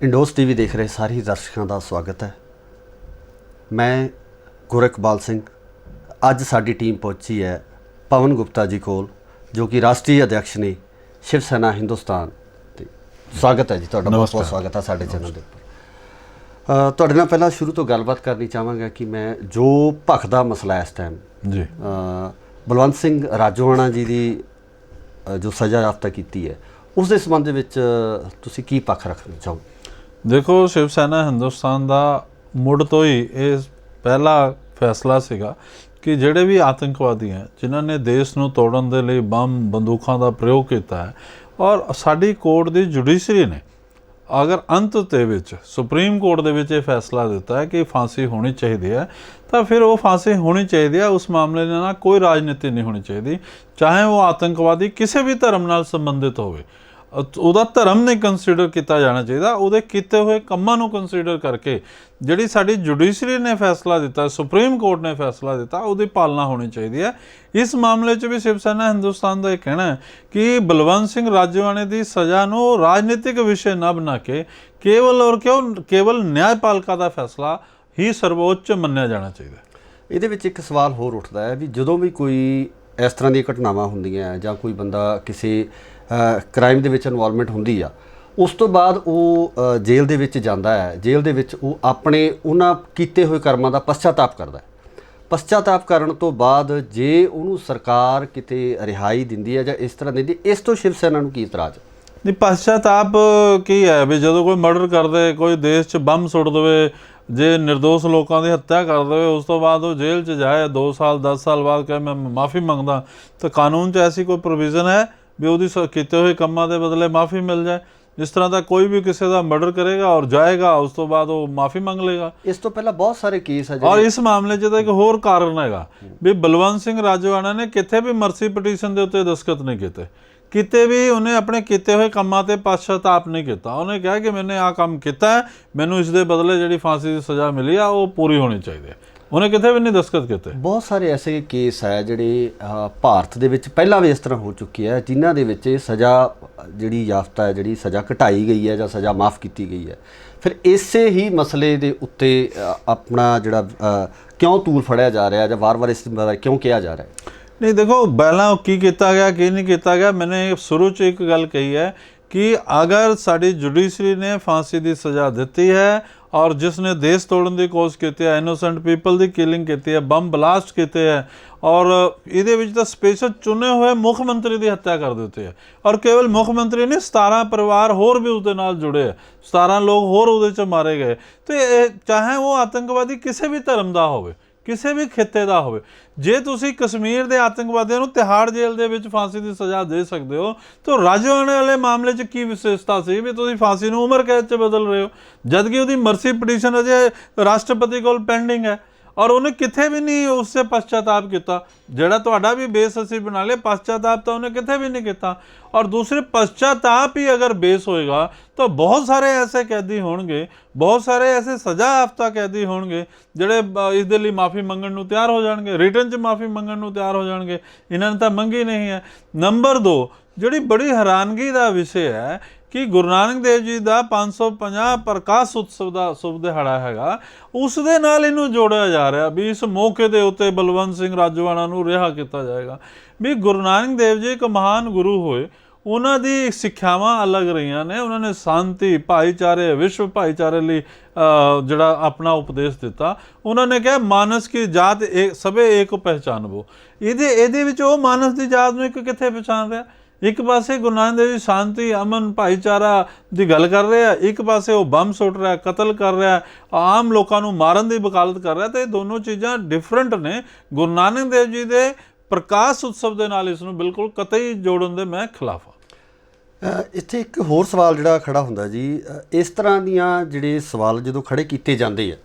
ਇੰਡੋਸ TV ਦੇਖ ਰਹੇ ਸਾਰੇ ਦਰਸ਼ਕਾਂ ਦਾ ਸਵਾਗਤ ਹੈ। ਮੈਂ ਗੁਰਇਕਬਾਲ ਸਿੰਘ। ਅੱਜ ਸਾਡੀ ਟੀਮ ਪਹੁੰਚੀ ਹੈ ਪਵਨ ਗੁਪਤਾ ਜੀ ਕੋਲ, ਜੋ ਕਿ ਰਾਸ਼ਟਰੀ ਅਧਿਅਕਸ਼ ਨੇ ਸ਼ਿਵ ਸੈਨਾ ਹਿੰਦੁਸਤਾਨ। ਤੇ ਸਵਾਗਤ ਹੈ ਜੀ ਤੁਹਾਡਾ, ਬਹੁਤ ਬਹੁਤ ਸਵਾਗਤ ਹੈ ਸਾਡੇ ਚੈਨਲ ਦੇ ਉੱਪਰ। ਤੁਹਾਡੇ ਨਾਲ ਪਹਿਲਾਂ ਸ਼ੁਰੂ ਤੋਂ ਗੱਲਬਾਤ ਕਰਨੀ ਚਾਹਾਂਗਾ ਕਿ ਮੈਂ ਜੋ ਭਖ ਦਾ ਮਸਲਾ ਇਸ ਟਾਈਮ ਜੀ ਬਲਵੰਤ ਸਿੰਘ ਰਾਜੋਆਣਾ ਜੀ ਦੀ ਜੋ ਸਜ਼ਾ ਯਾਫਤਾ ਕੀਤੀ ਹੈ, ਉਸ ਦੇ ਸੰਬੰਧ ਵਿੱਚ ਤੁਸੀਂ ਕੀ ਪੱਖ ਰੱਖਣਾ ਚਾਹੋ? ਦੇਖੋ, ਸ਼ਿਵ ਸੈਨਾ ਹਿੰਦੁਸਤਾਨ ਦਾ ਮੁੱਢ ਤੋਂ ਹੀ ਇਹ ਪਹਿਲਾ ਫੈਸਲਾ ਸੀਗਾ ਕਿ ਜਿਹੜੇ ਵੀ ਆਤੰਕਵਾਦੀ ਹੈ ਜਿਨ੍ਹਾਂ ਨੇ ਦੇਸ਼ ਨੂੰ ਤੋੜਨ ਦੇ ਲਈ ਬੰਬ ਬੰਦੂਕਾਂ ਦਾ ਪ੍ਰਯੋਗ ਕੀਤਾ ਹੈ, ਔਰ ਸਾਡੀ ਕੋਰਟ ਦੀ ਜੁਡੀਸ਼ਰੀ ਨੇ ਅਗਰ ਅੰਤ ਦੇ ਵਿੱਚ ਸੁਪਰੀਮ ਕੋਰਟ ਦੇ ਵਿੱਚ ਇਹ ਫੈਸਲਾ ਦਿੱਤਾ ਹੈ ਕਿ ਫਾਂਸੀ ਹੋਣੀ ਚਾਹੀਦੀ ਹੈ, ਤਾਂ ਫਿਰ ਉਹ ਫਾਂਸੀ ਹੋਣੀ ਚਾਹੀਦੀ ਹੈ। ਉਸ ਮਾਮਲੇ ਨਾਲ ਕੋਈ ਰਾਜਨੀਤੀ ਨਹੀਂ ਹੋਣੀ ਚਾਹੀਦੀ, ਚਾਹੇ ਉਹ ਆਤੰਕਵਾਦੀ ਕਿਸੇ ਵੀ ਧਰਮ ਨਾਲ ਸੰਬੰਧਿਤ ਹੋਵੇ। ਉਹਦਾ ਧਰਮ ਨਹੀਂ ਕੰਸੀਡਰ ਕੀਤਾ ਜਾਣਾ ਚਾਹੀਦਾ, ਉਹਦੇ ਕੀਤੇ ਹੋਏ ਕੰਮਾਂ ਨੂੰ ਕੰਸੀਡਰ ਕਰਕੇ ਜਿਹੜੀ ਸਾਡੀ ਜੁਡੀਸ਼ਰੀ ਨੇ ਫੈਸਲਾ ਦਿੱਤਾ, ਸੁਪਰੀਮ ਕੋਰਟ ਨੇ ਫੈਸਲਾ ਦਿੱਤਾ, ਉਹਦੀ ਪਾਲਣਾ ਹੋਣੀ ਚਾਹੀਦੀ ਹੈ। ਇਸ ਮਾਮਲੇ 'ਚ ਵੀ ਸ਼ਿਵ ਸੈਨਾ ਹਿੰਦੁਸਤਾਨ ਦਾ ਇਹ ਕਹਿਣਾ ਹੈ ਕਿ ਬਲਵੰਤ ਸਿੰਘ ਰਾਜੋਆਣੇ ਦੀ ਸਜ਼ਾ ਨੂੰ ਰਾਜਨੀਤਿਕ ਵਿਸ਼ੇ ਨਾ ਬਣਾ ਕੇ ਕੇਵਲ ਨਿਆਂਪਾਲਿਕਾ ਦਾ ਫੈਸਲਾ ਹੀ ਸਰਵੋੱਚ ਮੰਨਿਆ ਜਾਣਾ ਚਾਹੀਦਾ। ਇਹਦੇ ਵਿੱਚ ਇੱਕ ਸਵਾਲ ਹੋਰ ਉੱਠਦਾ ਹੈ ਵੀ ਜਦੋਂ ਵੀ ਕੋਈ ਇਸ ਤਰ੍ਹਾਂ ਦੀਆਂ ਘਟਨਾਵਾਂ ਹੁੰਦੀਆਂ ਜਾਂ ਕੋਈ ਬੰਦਾ ਕਿਸੇ ਕ੍ਰਾਈਮ ਦੇ ਵਿੱਚ ਇਨਵੋਲਵਮੈਂਟ ਹੁੰਦੀ ਆ, ਉਸ ਤੋਂ ਬਾਅਦ ਉਹ ਜੇਲ੍ਹ ਦੇ ਵਿੱਚ ਜਾਂਦਾ ਹੈ। ਜੇਲ੍ਹ ਦੇ ਵਿੱਚ ਉਹ ਆਪਣੇ ਉਹਨਾਂ ਕੀਤੇ ਹੋਏ ਕਰਮਾਂ ਦਾ ਪਛਤਾਤਾਪ ਕਰਦਾ ਹੈ। ਪਛਤਾਤਾਪ ਕਰਨ ਤੋਂ ਬਾਅਦ ਜੇ ਉਹਨੂੰ ਸਰਕਾਰ ਕਿਤੇ ਰਿਹਾਈ ਦਿੰਦੀ ਹੈ ਜਾਂ ਇਸ ਤਰ੍ਹਾਂ ਦਿੰਦੀ, ਇਸ ਤੋਂ ਸ਼ਿਵ ਸੈਨਾ ਨੂੰ ਕੀ ਇਤਰਾਜ਼? ਨਹੀਂ, ਪਛਤਾਤਾਪ ਕੀ ਹੈ ਵੀ ਜਦੋਂ ਕੋਈ ਮਰਡਰ ਕਰ ਦੇ, ਕੋਈ ਦੇਸ਼ 'ਚ ਬੰਬ ਸੁੱਟ ਦੇਵੇ, ਜੇ ਨਿਰਦੋਸ਼ ਲੋਕਾਂ ਦੀ ਹੱਤਿਆ ਕਰ ਦੇਵੇ, ਉਸ ਤੋਂ ਬਾਅਦ ਉਹ ਜੇਲ੍ਹ 'ਚ ਜਾਏ 2 ਸਾਲ 10 ਸਾਲ ਬਾਅਦ ਕਹੇ ਮੈਂ ਮਾफ़ੀ ਮੰਗਦਾ, ਤਾਂ ਕਾਨੂੰਨ 'ਚ ਐਸੀ ਕੋਈ ਪ੍ਰੋਵੀਜ਼ਨ ਹੈ ਵੀ ਉਹਦੀ ਕੀਤੇ ਹੋਏ ਕੰਮਾਂ ਦੇ ਬਦਲੇ ਮਾफ़ੀ ਮਿਲ ਜਾਏ? ਜਿਸ ਤਰ੍ਹਾਂ ਦਾ ਕੋਈ ਵੀ ਕਿਸੇ ਦਾ ਮਰਡਰ ਕਰੇਗਾ ਔਰ ਜਾਏਗਾ, ਉਸ ਤੋਂ ਬਾਅਦ ਉਹ ਮਾफ़ੀ ਮੰਗ ਲੇਗਾ। ਇਸ ਤੋਂ ਪਹਿਲਾਂ ਬਹੁਤ ਸਾਰੇ ਕੇਸ ਹੈ ਔਰ ਇਸ ਮਾਮਲੇ 'ਚ ਤਾਂ ਇੱਕ ਹੋਰ ਕਾਰਨ ਹੈਗਾ ਵੀ ਬਲਵੰਤ ਸਿੰਘ ਰਾਜੋਆਣਾ ਨੇ ਕਿਤੇ ਵੀ ਮਰਸੀ ਪਟੀਸ਼ਨ ਦੇ ਉੱਤੇ ਦਸਤਖਤ ਨਹੀਂ ਕੀਤੇ, ਕਿਤੇ ਵੀ ਉਹਨੇ ਆਪਣੇ ਕੀਤੇ ਹੋਏ ਕੰਮਾਂ 'ਤੇ ਪਛਤਾਤਾਪ ਨਹੀਂ ਕੀਤਾ। ਉਹਨੇ ਕਿਹਾ ਕਿ ਮੈਨੇ ਆਹ ਕੰਮ ਕੀਤਾ ਹੈ, ਮੈਨੂੰ ਇਸ ਦੇ ਬਦਲੇ ਜਿਹੜੀ ਫਾਂਸੀ ਦੀ ਸਜ਼ਾ ਮਿਲੀ ਆ ਉਹ ਪੂਰੀ ਹੋਣੀ ਚਾਹੀਦੀ ਹੈ। ਉਹਨੇ ਕਿਤੇ ਵੀ ਨਹੀਂ ਦਸਤਖਤ ਕੀਤੇ। ਬਹੁਤ ਸਾਰੇ ਐਸੇ ਕੇਸ ਹੈ ਜਿਹੜੇ ਭਾਰਤ ਦੇ ਵਿੱਚ ਪਹਿਲਾਂ ਵੀ ਇਸ ਤਰ੍ਹਾਂ ਹੋ ਚੁੱਕੇ ਹੈ, ਜਿਨ੍ਹਾਂ ਦੇ ਵਿੱਚ ਇਹ ਸਜ਼ਾ ਜਿਹੜੀ ਯਾਫਤਾ ਹੈ, ਜਿਹੜੀ ਸਜ਼ਾ ਘਟਾਈ ਗਈ ਹੈ ਜਾਂ ਸਜ਼ਾ ਮਾफ़ ਕੀਤੀ ਗਈ ਹੈ। ਫਿਰ ਇਸੇ ਹੀ ਮਸਲੇ ਦੇ ਉੱਤੇ ਆਪਣਾ ਜਿਹੜਾ ਕਿਉਂ ਤੂਲ ਫੜਿਆ ਜਾ ਰਿਹਾ ਜਾਂ ਵਾਰ-ਵਾਰ ਇਸ ਬਾਰੇ ਕਿਉਂ ਕਿਹਾ ਜਾ ਰਿਹਾ? ਨਹੀਂ, ਦੇਖੋ, ਪਹਿਲਾਂ ਕੀ ਕੀਤਾ ਗਿਆ ਕੀ ਨਹੀਂ ਕੀਤਾ ਗਿਆ, ਮੈंने ਸ਼ੁਰੂ 'ਚ ਇੱਕ ਗੱਲ ਕਹੀ ਹੈ ਕਿ ਅਗਰ ਸਾਡੀ ਜੁਡੀਸ਼ਰੀ ਨੇ ਫਾਂਸੀ ਦੀ ਸਜ਼ਾ ਦਿੱਤੀ ਹੈ ਔਰ ਜਿਸ ਨੇ ਦੇਸ਼ ਤੋੜਨ ਦੀ ਕੋਸ਼ਿਸ਼ ਕੀਤੀ ਹੈ, ਇਨੋਸੈਂਟ ਪੀਪਲ ਦੀ ਕਿਲਿੰਗ ਕੀਤੀ ਹੈ, ਬੰਬ ਬਲਾਸਟ ਕੀਤੇ ਹੈ, ਔਰ ਇਹਦੇ ਵਿੱਚ ਤਾਂ ਸਪੈਸ਼ਲ ਚੁਣੇ ਹੋਏ ਮੁੱਖ ਮੰਤਰੀ ਦੀ ਹੱਤਿਆ ਕਰ ਦਿੱਤੀ ਹੈ। ਔਰ ਕੇਵਲ ਮੁੱਖ ਮੰਤਰੀ ਨਹੀਂ, 17 ਪਰਿਵਾਰ ਹੋਰ ਵੀ ਉਸਦੇ ਨਾਲ ਜੁੜੇ ਹੈ, 17 ਲੋਕ ਹੋਰ ਉਹਦੇ 'ਚ ਮਾਰੇ ਗਏ। ਅਤੇ ਚਾਹੇ ਉਹ ਆਤੰਕਵਾਦੀ ਕਿਸੇ ਵੀ ਧਰਮ ਦਾ ਹੋਵੇ, ਕਿਸੇ ਵੀ ਖਿੱਤੇ ਦਾ ਹੋਵੇ, ਜੇ ਤੁਸੀਂ ਕਸ਼ਮੀਰ ਦੇ ਆਤੰਕਵਾਦੀਆਂ ਨੂੰ ਤਿਹਾੜ ਜੇਲ੍ਹ ਦੇ ਵਿੱਚ ਫਾਂਸੀ ਦੀ ਸਜ਼ਾ ਦੇ ਸਕਦੇ ਹੋ, ਤਾਂ ਰਾਜੋਆਣੇ ਵਾਲੇ ਮਾਮਲੇ 'ਚ ਕੀ ਵਿਸ਼ੇਸ਼ਤਾ ਸੀ ਵੀ ਤੁਸੀਂ ਫਾਂਸੀ ਨੂੰ ਉਮਰ ਕੈਦ 'ਚ ਬਦਲ ਰਹੇ ਹੋ, ਜਦ ਕਿ ਉਹਦੀ ਮਰਸੀ ਪਟੀਸ਼ਨ ਅਜੇ ਰਾਸ਼ਟਰਪਤੀ ਕੋਲ ਪੈਂਡਿੰਗ ਹੈ ਔਰ ਉਹਨੇ ਕਿਤੇ ਵੀ ਨਹੀਂ ਉਸ 'ਤੇ ਪਛਤਾਤਾਪ ਕੀਤਾ। ਜਿਹੜਾ ਤੁਹਾਡਾ ਵੀ ਬੇਸ ਅਸੀਂ ਬਣਾ ਲਿਆ, ਪਛਤਾਤਾਪ ਤਾਂ ਉਹਨੇ ਕਿਤੇ ਵੀ ਨਹੀਂ ਕੀਤਾ। ਔਰ ਦੂਸਰੇ, ਪਛਤਾਤਾਪ ਹੀ ਅਗਰ ਬੇਸ ਹੋਏਗਾ ਤਾਂ ਬਹੁਤ ਸਾਰੇ ਐਸੇ ਕੈਦੀ ਹੋਣਗੇ, ਬਹੁਤ ਸਾਰੇ ਐਸੇ ਸਜ਼ਾ ਯਾਫਤਾ ਕੈਦੀ ਹੋਣਗੇ ਜਿਹੜੇ ਇਸ ਦੇ ਲਈ ਮਾफ़ੀ ਮੰਗਣ ਨੂੰ ਤਿਆਰ ਹੋ ਜਾਣਗੇ, ਰਿਟਨ 'ਚ ਮਾफ़ੀ ਮੰਗਣ ਨੂੰ ਤਿਆਰ ਹੋ ਜਾਣਗੇ। ਇਹਨਾਂ ਨੇ ਤਾਂ ਮੰਗੀ ਨਹੀਂ ਹੈ। ਨੰਬਰ 2, ਜਿਹੜੀ ਬੜੀ ਹੈਰਾਨਗੀ ਦਾ ਵਿਸ਼ੇ ਹੈ ਕਿ ਗੁਰੂ ਨਾਨਕ ਦੇਵ ਜੀ ਦਾ 550 ਪ੍ਰਕਾਸ਼ ਉਤਸਵ ਦਾ ਸ਼ੁਭ ਦਿਹਾੜਾ ਹੈਗਾ, ਉਸ ਦੇ ਨਾਲ ਇਹਨੂੰ ਜੋੜਿਆ ਜਾ ਰਿਹਾ ਵੀ ਇਸ ਮੌਕੇ ਦੇ ਉੱਤੇ ਬਲਵੰਤ ਸਿੰਘ ਰਾਜੋਆਣਾ ਨੂੰ ਰਿਹਾ ਕੀਤਾ ਜਾਏਗਾ। ਵੀ ਗੁਰੂ ਨਾਨਕ ਦੇਵ ਜੀ ਇੱਕ ਮਹਾਨ ਗੁਰੂ ਹੋਏ, ਉਹਨਾਂ ਦੀ ਸਿੱਖਿਆਵਾਂ ਅਲੱਗ ਰਹੀਆਂ ਨੇ। ਉਹਨਾਂ ਨੇ ਸ਼ਾਂਤੀ, ਭਾਈਚਾਰੇ, ਵਿਸ਼ਵ ਭਾਈਚਾਰੇ ਲਈ ਜਿਹੜਾ ਆਪਣਾ ਉਪਦੇਸ਼ ਦਿੱਤਾ। ਉਹਨਾਂ ਨੇ ਕਿਹਾ ਮਾਨਸ ਕੀ ਜਾਤ ਸਭੇ ਏਕ ਪਹਿਚਾਨਬੋ। ਇਹਦੇ ਵਿੱਚ ਉਹ ਮਾਨਸ ਦੀ ਜਾਤ ਨੂੰ ਇੱਕ ਕਿੱਥੇ ਪਛਾਣ ਰਿਹਾ? ਇੱਕ ਪਾਸੇ ਗੁਰੂ ਨਾਨਕ ਦੇਵ ਜੀ ਸ਼ਾਂਤੀ, ਅਮਨ, ਭਾਈਚਾਰਾ ਦੀ ਗੱਲ ਕਰ ਰਹੇ ਆ, ਇੱਕ ਪਾਸੇ ਉਹ ਬੰਬ ਸੁੱਟ ਰਿਹਾ, ਕਤਲ ਕਰ ਰਿਹਾ, ਆਮ ਲੋਕਾਂ ਨੂੰ ਮਾਰਨ ਦੀ ਵਕਾਲਤ ਕਰ ਰਿਹਾ। ਤੇ ਇਹ ਦੋਨੋਂ ਚੀਜ਼ਾਂ ਡਿਫਰੈਂਟ ਨੇ। ਗੁਰੂ ਨਾਨਕ ਦੇਵ ਜੀ ਦੇ ਪ੍ਰਕਾਸ਼ ਉਤਸਵ ਦੇ ਨਾਲ ਇਸ ਨੂੰ ਬਿਲਕੁਲ ਕਤਈ ਜੋੜਨ ਦੇ ਮੈਂ ਖਿਲਾਫ ਹਾਂ। ਇੱਥੇ ਇੱਕ ਹੋਰ ਸਵਾਲ ਜਿਹੜਾ ਖੜਾ ਹੁੰਦਾ ਜੀ, ਇਸ ਤਰ੍ਹਾਂ ਦੀਆਂ ਜਿਹੜੇ ਸਵਾਲ ਜਦੋਂ ਖੜੇ ਕੀਤੇ ਜਾਂਦੇ ਆ,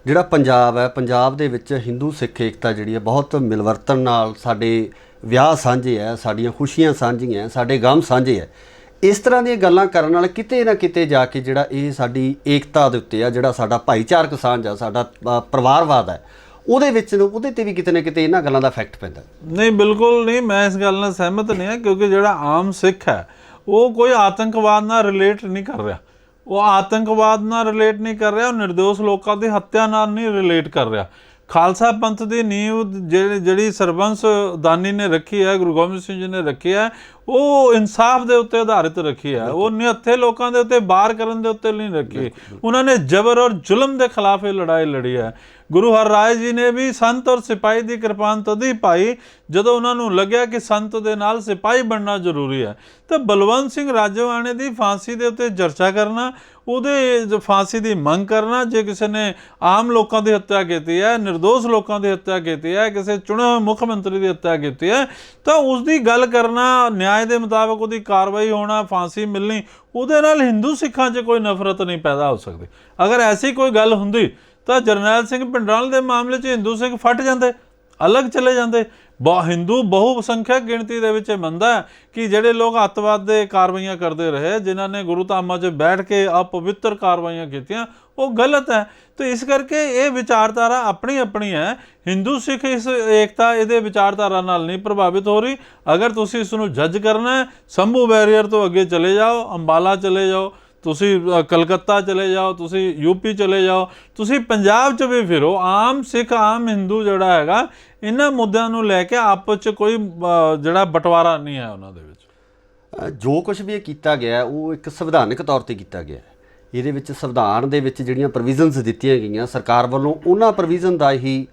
ਜਿਹੜਾ ਪੰਜਾਬ ਹੈ, ਪੰਜਾਬ ਦੇ ਵਿੱਚ ਹਿੰਦੂ ਸਿੱਖ ਏਕਤਾ ਜਿਹੜੀ ਹੈ ਬਹੁਤ ਮਿਲਵਰਤਨ ਨਾਲ ਸਾਡੇ ਵਿਆਹ ਸਾਂਝੇ ਹੈ, ਸਾਡੀਆਂ ਖੁਸ਼ੀਆਂ ਸਾਂਝੀਆਂ, ਸਾਡੇ ਗਮ ਸਾਂਝੇ ਹੈ। ਇਸ ਤਰ੍ਹਾਂ ਦੀਆਂ ਗੱਲਾਂ ਕਰਨ ਨਾਲ ਕਿਤੇ ਨਾ ਕਿਤੇ ਜਾ ਕੇ ਜਿਹੜਾ ਇਹ ਸਾਡੀ ਏਕਤਾ ਦੇ ਉੱਤੇ ਆ, ਜਿਹੜਾ ਸਾਡਾ ਭਾਈਚਾਰਕ ਸਾਂਝ ਆ, ਸਾਡਾ ਪਰਿਵਾਰਵਾਦ ਹੈ, ਉਹਦੇ 'ਤੇ ਵੀ ਕਿਤੇ ਨਾ ਕਿਤੇ ਇਹਨਾਂ ਗੱਲਾਂ ਦਾ ਇਫੈਕਟ ਪੈਂਦਾ। ਨਹੀਂ, ਬਿਲਕੁਲ ਨਹੀਂ, ਮੈਂ ਇਸ ਗੱਲ ਨਾਲ ਸਹਿਮਤ ਨਹੀਂ ਹਾਂ, ਕਿਉਂਕਿ ਜਿਹੜਾ ਆਮ ਸਿੱਖ ਹੈ ਉਹ ਕੋਈ ਆਤੰਕਵਾਦ ਨਾਲ ਰਿਲੇਟ ਨਹੀਂ ਕਰ ਰਿਹਾ। ਉਹ ਆਤੰਕਵਾਦ ਨਾਲ ਰਿਲੇਟ ਨਹੀਂ ਕਰ ਰਿਹਾ, ਉਹ ਨਿਰਦੋਸ਼ ਲੋਕਾਂ ਦੀ ਹੱਤਿਆ ਨਾਲ ਨਹੀਂ ਰਿਲੇਟ ਕਰ ਰਿਹਾ। ਖਾਲਸਾ ਪੰਥ ਦੀ ਨੀਂਹ ਜਿਹੜੀ ਸਰਬੰਸ ਦਾਨੀ ਨੇ ਰੱਖੀ ਹੈ, ਗੁਰੂ ਗੋਬਿੰਦ ਸਿੰਘ ਜੀ ਨੇ ਰੱਖੀ ਹੈ, ਉਹ ਇਨਸਾਫ ਦੇ ਉੱਤੇ ਆਧਾਰਿਤ ਰੱਖੀ ਹੈ। ਉਹ ਨਿਹੱਥੇ ਲੋਕਾਂ ਦੇ ਉੱਤੇ ਵਾਰ ਕਰਨ ਦੇ ਉੱਤੇ ਨਹੀਂ ਰੱਖੀ। ਉਹਨਾਂ ਨੇ ਜ਼ਬਰ ਔਰ ਜ਼ੁਲਮ ਦੇ ਖਿਲਾਫ ਇਹ ਲੜਾਈ ਲੜੀ ਹੈ। ਗੁਰੂ ਹਰਰਾਏ ਜੀ ਨੇ ਵੀ ਸੰਤ ਔਰ ਸਿਪਾਹੀ ਦੀ ਕਿਰਪਾਨ ਤਦ ਹੀ ਪਾਈ ਜਦੋਂ ਉਹਨਾਂ ਨੂੰ ਲੱਗਿਆ ਕਿ ਸੰਤ ਦੇ ਨਾਲ ਸਿਪਾਹੀ ਬਣਨਾ ਜ਼ਰੂਰੀ ਹੈ। ਤਾਂ ਬਲਵੰਤ ਸਿੰਘ ਰਾਜੋਆਣੇ ਦੀ ਫਾਂਸੀ ਦੇ ਉੱਤੇ ਚਰਚਾ ਕਰਨਾ, ਉਹਦੇ ਫਾਂਸੀ ਦੀ ਮੰਗ ਕਰਨਾ, ਜੇ ਕਿਸੇ ਨੇ ਆਮ ਲੋਕਾਂ ਦੀ ਹੱਤਿਆ ਕੀਤੀ ਹੈ, ਨਿਰਦੋਸ਼ ਲੋਕਾਂ ਦੀ ਹੱਤਿਆ ਕੀਤੀ ਹੈ, ਕਿਸੇ ਚੁਣੇ ਹੋਏ ਮੁੱਖ ਮੰਤਰੀ ਦੀ ਹੱਤਿਆ ਕੀਤੀ ਹੈ, ਤਾਂ ਉਸ ਦੀ ਗੱਲ ਕਰਨਾ, ਨਿਆਂ ਦੇ ਮੁਤਾਬਕ ਉਹਦੀ ਕਾਰਵਾਈ ਹੋਣਾ, ਫਾਂਸੀ ਮਿਲਣੀ, ਉਹਦੇ ਨਾਲ ਹਿੰਦੂ ਸਿੱਖਾਂ 'ਚ ਕੋਈ ਨਫ਼ਰਤ ਨਹੀਂ ਪੈਦਾ ਹੋ ਸਕਦੀ। ਅਗਰ ਐਸੀ ਕੋਈ ਗੱਲ ਹੁੰਦੀ ਤਾਂ ਜਰਨੈਲ ਸਿੰਘ ਭਿੰਡਰਾਂਵਾਲੇ ਦੇ ਮਾਮਲੇ 'ਚ ਹਿੰਦੂ ਸਿੱਖ ਫਟ ਜਾਂਦੇ, ਅਲੱਗ ਚਲੇ ਜਾਂਦੇ। ਹਿੰਦੂ ਬਹੁ ਸੰਖਿਅਕ ਗਿਣਤੀ ਦੇ ਵਿੱਚ ਮੰਨਦਾ ਕਿ ਜਿਹੜੇ ਲੋਕ ਅੱਤਵਾਦ ਦੇ ਕਾਰਵਾਈਆਂ ਕਰਦੇ ਰਹੇ, ਜਿਨ੍ਹਾਂ ਨੇ ਗੁਰੂ ਧਾਮਾਂ 'ਚ ਬੈਠ ਕੇ ਅਪਵਿੱਤਰ ਕਾਰਵਾਈਆਂ ਕੀਤੀਆਂ, ਉਹ ਗਲਤ ਹੈ। ਤਾਂ ਇਸ ਕਰਕੇ ਇਹ ਵਿਚਾਰਧਾਰਾ ਆਪਣੀ ਆਪਣੀ ਹੈ। ਹਿੰਦੂ ਸਿੱਖ ਇਸ ਏਕਤਾ ਇਹਦੇ ਵਿਚਾਰਧਾਰਾ ਨਾਲ ਨਹੀਂ ਪ੍ਰਭਾਵਿਤ ਹੋ ਰਹੀ। ਅਗਰ ਤੁਸੀਂ ਇਸ ਨੂੰ ਜੱਜ ਕਰਨਾ ਹੈ, ਸ਼ੰਭੂ ਬੈਰੀਅਰ ਤੋਂ ਅੱਗੇ ਚਲੇ ਜਾਓ, ਅੰਬਾਲਾ ਚਲੇ ਜਾਓ, ਤੁਸੀਂ ਕਲਕੱਤਾ ਚਲੇ ਜਾਓ, ਤੁਸੀਂ ਯੂਪੀ ਚਲੇ ਜਾਓ, ਤੁਸੀਂ ਪੰਜਾਬ 'ਚ ਵੀ ਫਿਰੋ। ਆਮ ਸਿੱਖ, ਆਮ ਹਿੰਦੂ ਜਿਹੜਾ ਹੈਗਾ, ਇਹਨਾਂ ਮੁੱਦਿਆਂ ਨੂੰ ਲੈ ਕੇ ਆਪਸ 'ਚ ਕੋਈ ਜਿਹੜਾ ਬਟਵਾਰਾ ਨਹੀਂ ਹੈ ਉਹਨਾਂ ਦੇ ਵਿੱਚ। ਜੋ ਕੁਝ ਵੀ ਇਹ ਕੀਤਾ ਗਿਆ ਉਹ ਇੱਕ ਸੰਵਿਧਾਨਕ ਤੌਰ ਤੇ ਕੀਤਾ ਗਿਆ। ਇਹਦੇ ਵਿੱਚ ਸੰਵਿਧਾਨ ਦੇ ਵਿੱਚ ਜਿਹੜੀਆਂ ਪ੍ਰੋਵੀਜ਼ਨਸ ਦਿੱਤੀਆਂ ਗਈਆਂ ਸਰਕਾਰ ਵੱਲੋਂ, ਉਹਨਾਂ ਪ੍ਰੋਵੀਜ਼ਨ ਦਾ ਹੀ